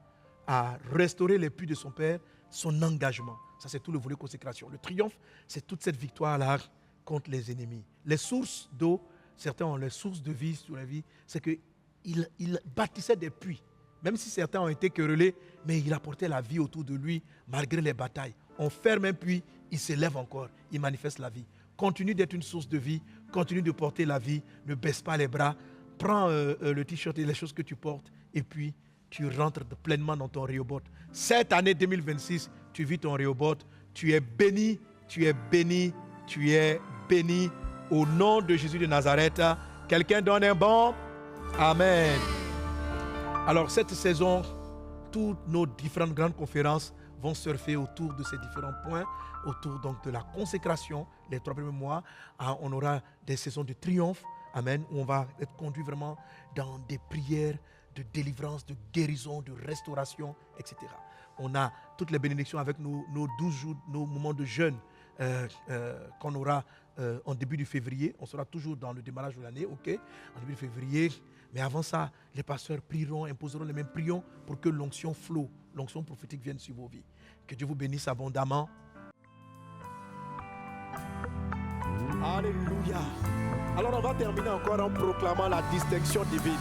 [SPEAKER 4] restaurer les puits de son père, son engagement. Ça, c'est tout le volet consécration. Le triomphe, c'est toute cette victoire-là contre les ennemis. Les sources d'eau, certains ont les sources de vie sur la vie, c'est qu'il bâtissait des puits. Même si certains ont été querellés, mais il apportait la vie autour de lui malgré les batailles. On ferme un puits, il s'élève encore, il manifeste la vie. Continue d'être une source de vie, continue de porter la vie, ne baisse pas les bras, prends le t-shirt et les choses que tu portes et puis tu rentres pleinement dans ton Rehoboth. Cette année 2026, tu vis ton Rehoboth, tu es béni, tu es béni, tu es béni au nom de Jésus de Nazareth. Quelqu'un donne un bon Amen. Alors cette saison, toutes nos différentes grandes conférences vont surfer autour de ces différents points, autour donc de la consécration, les 3 premiers mois. On aura des saisons de triomphe, amen, où on va être conduit vraiment dans des prières de délivrance, de guérison, de restauration, etc. On a toutes les bénédictions avec nos 12 jours, nos moments de jeûne qu'on aura en début de février. On sera toujours dans le démarrage de l'année, ok, en début de février. Mais avant ça, les pasteurs prieront, imposeront les mêmes prions pour que l'onction flow, l'onction prophétique vienne sur vos vies. Que Dieu vous bénisse abondamment.
[SPEAKER 1] Alléluia. Alors on va terminer encore en proclamant la distinction divine.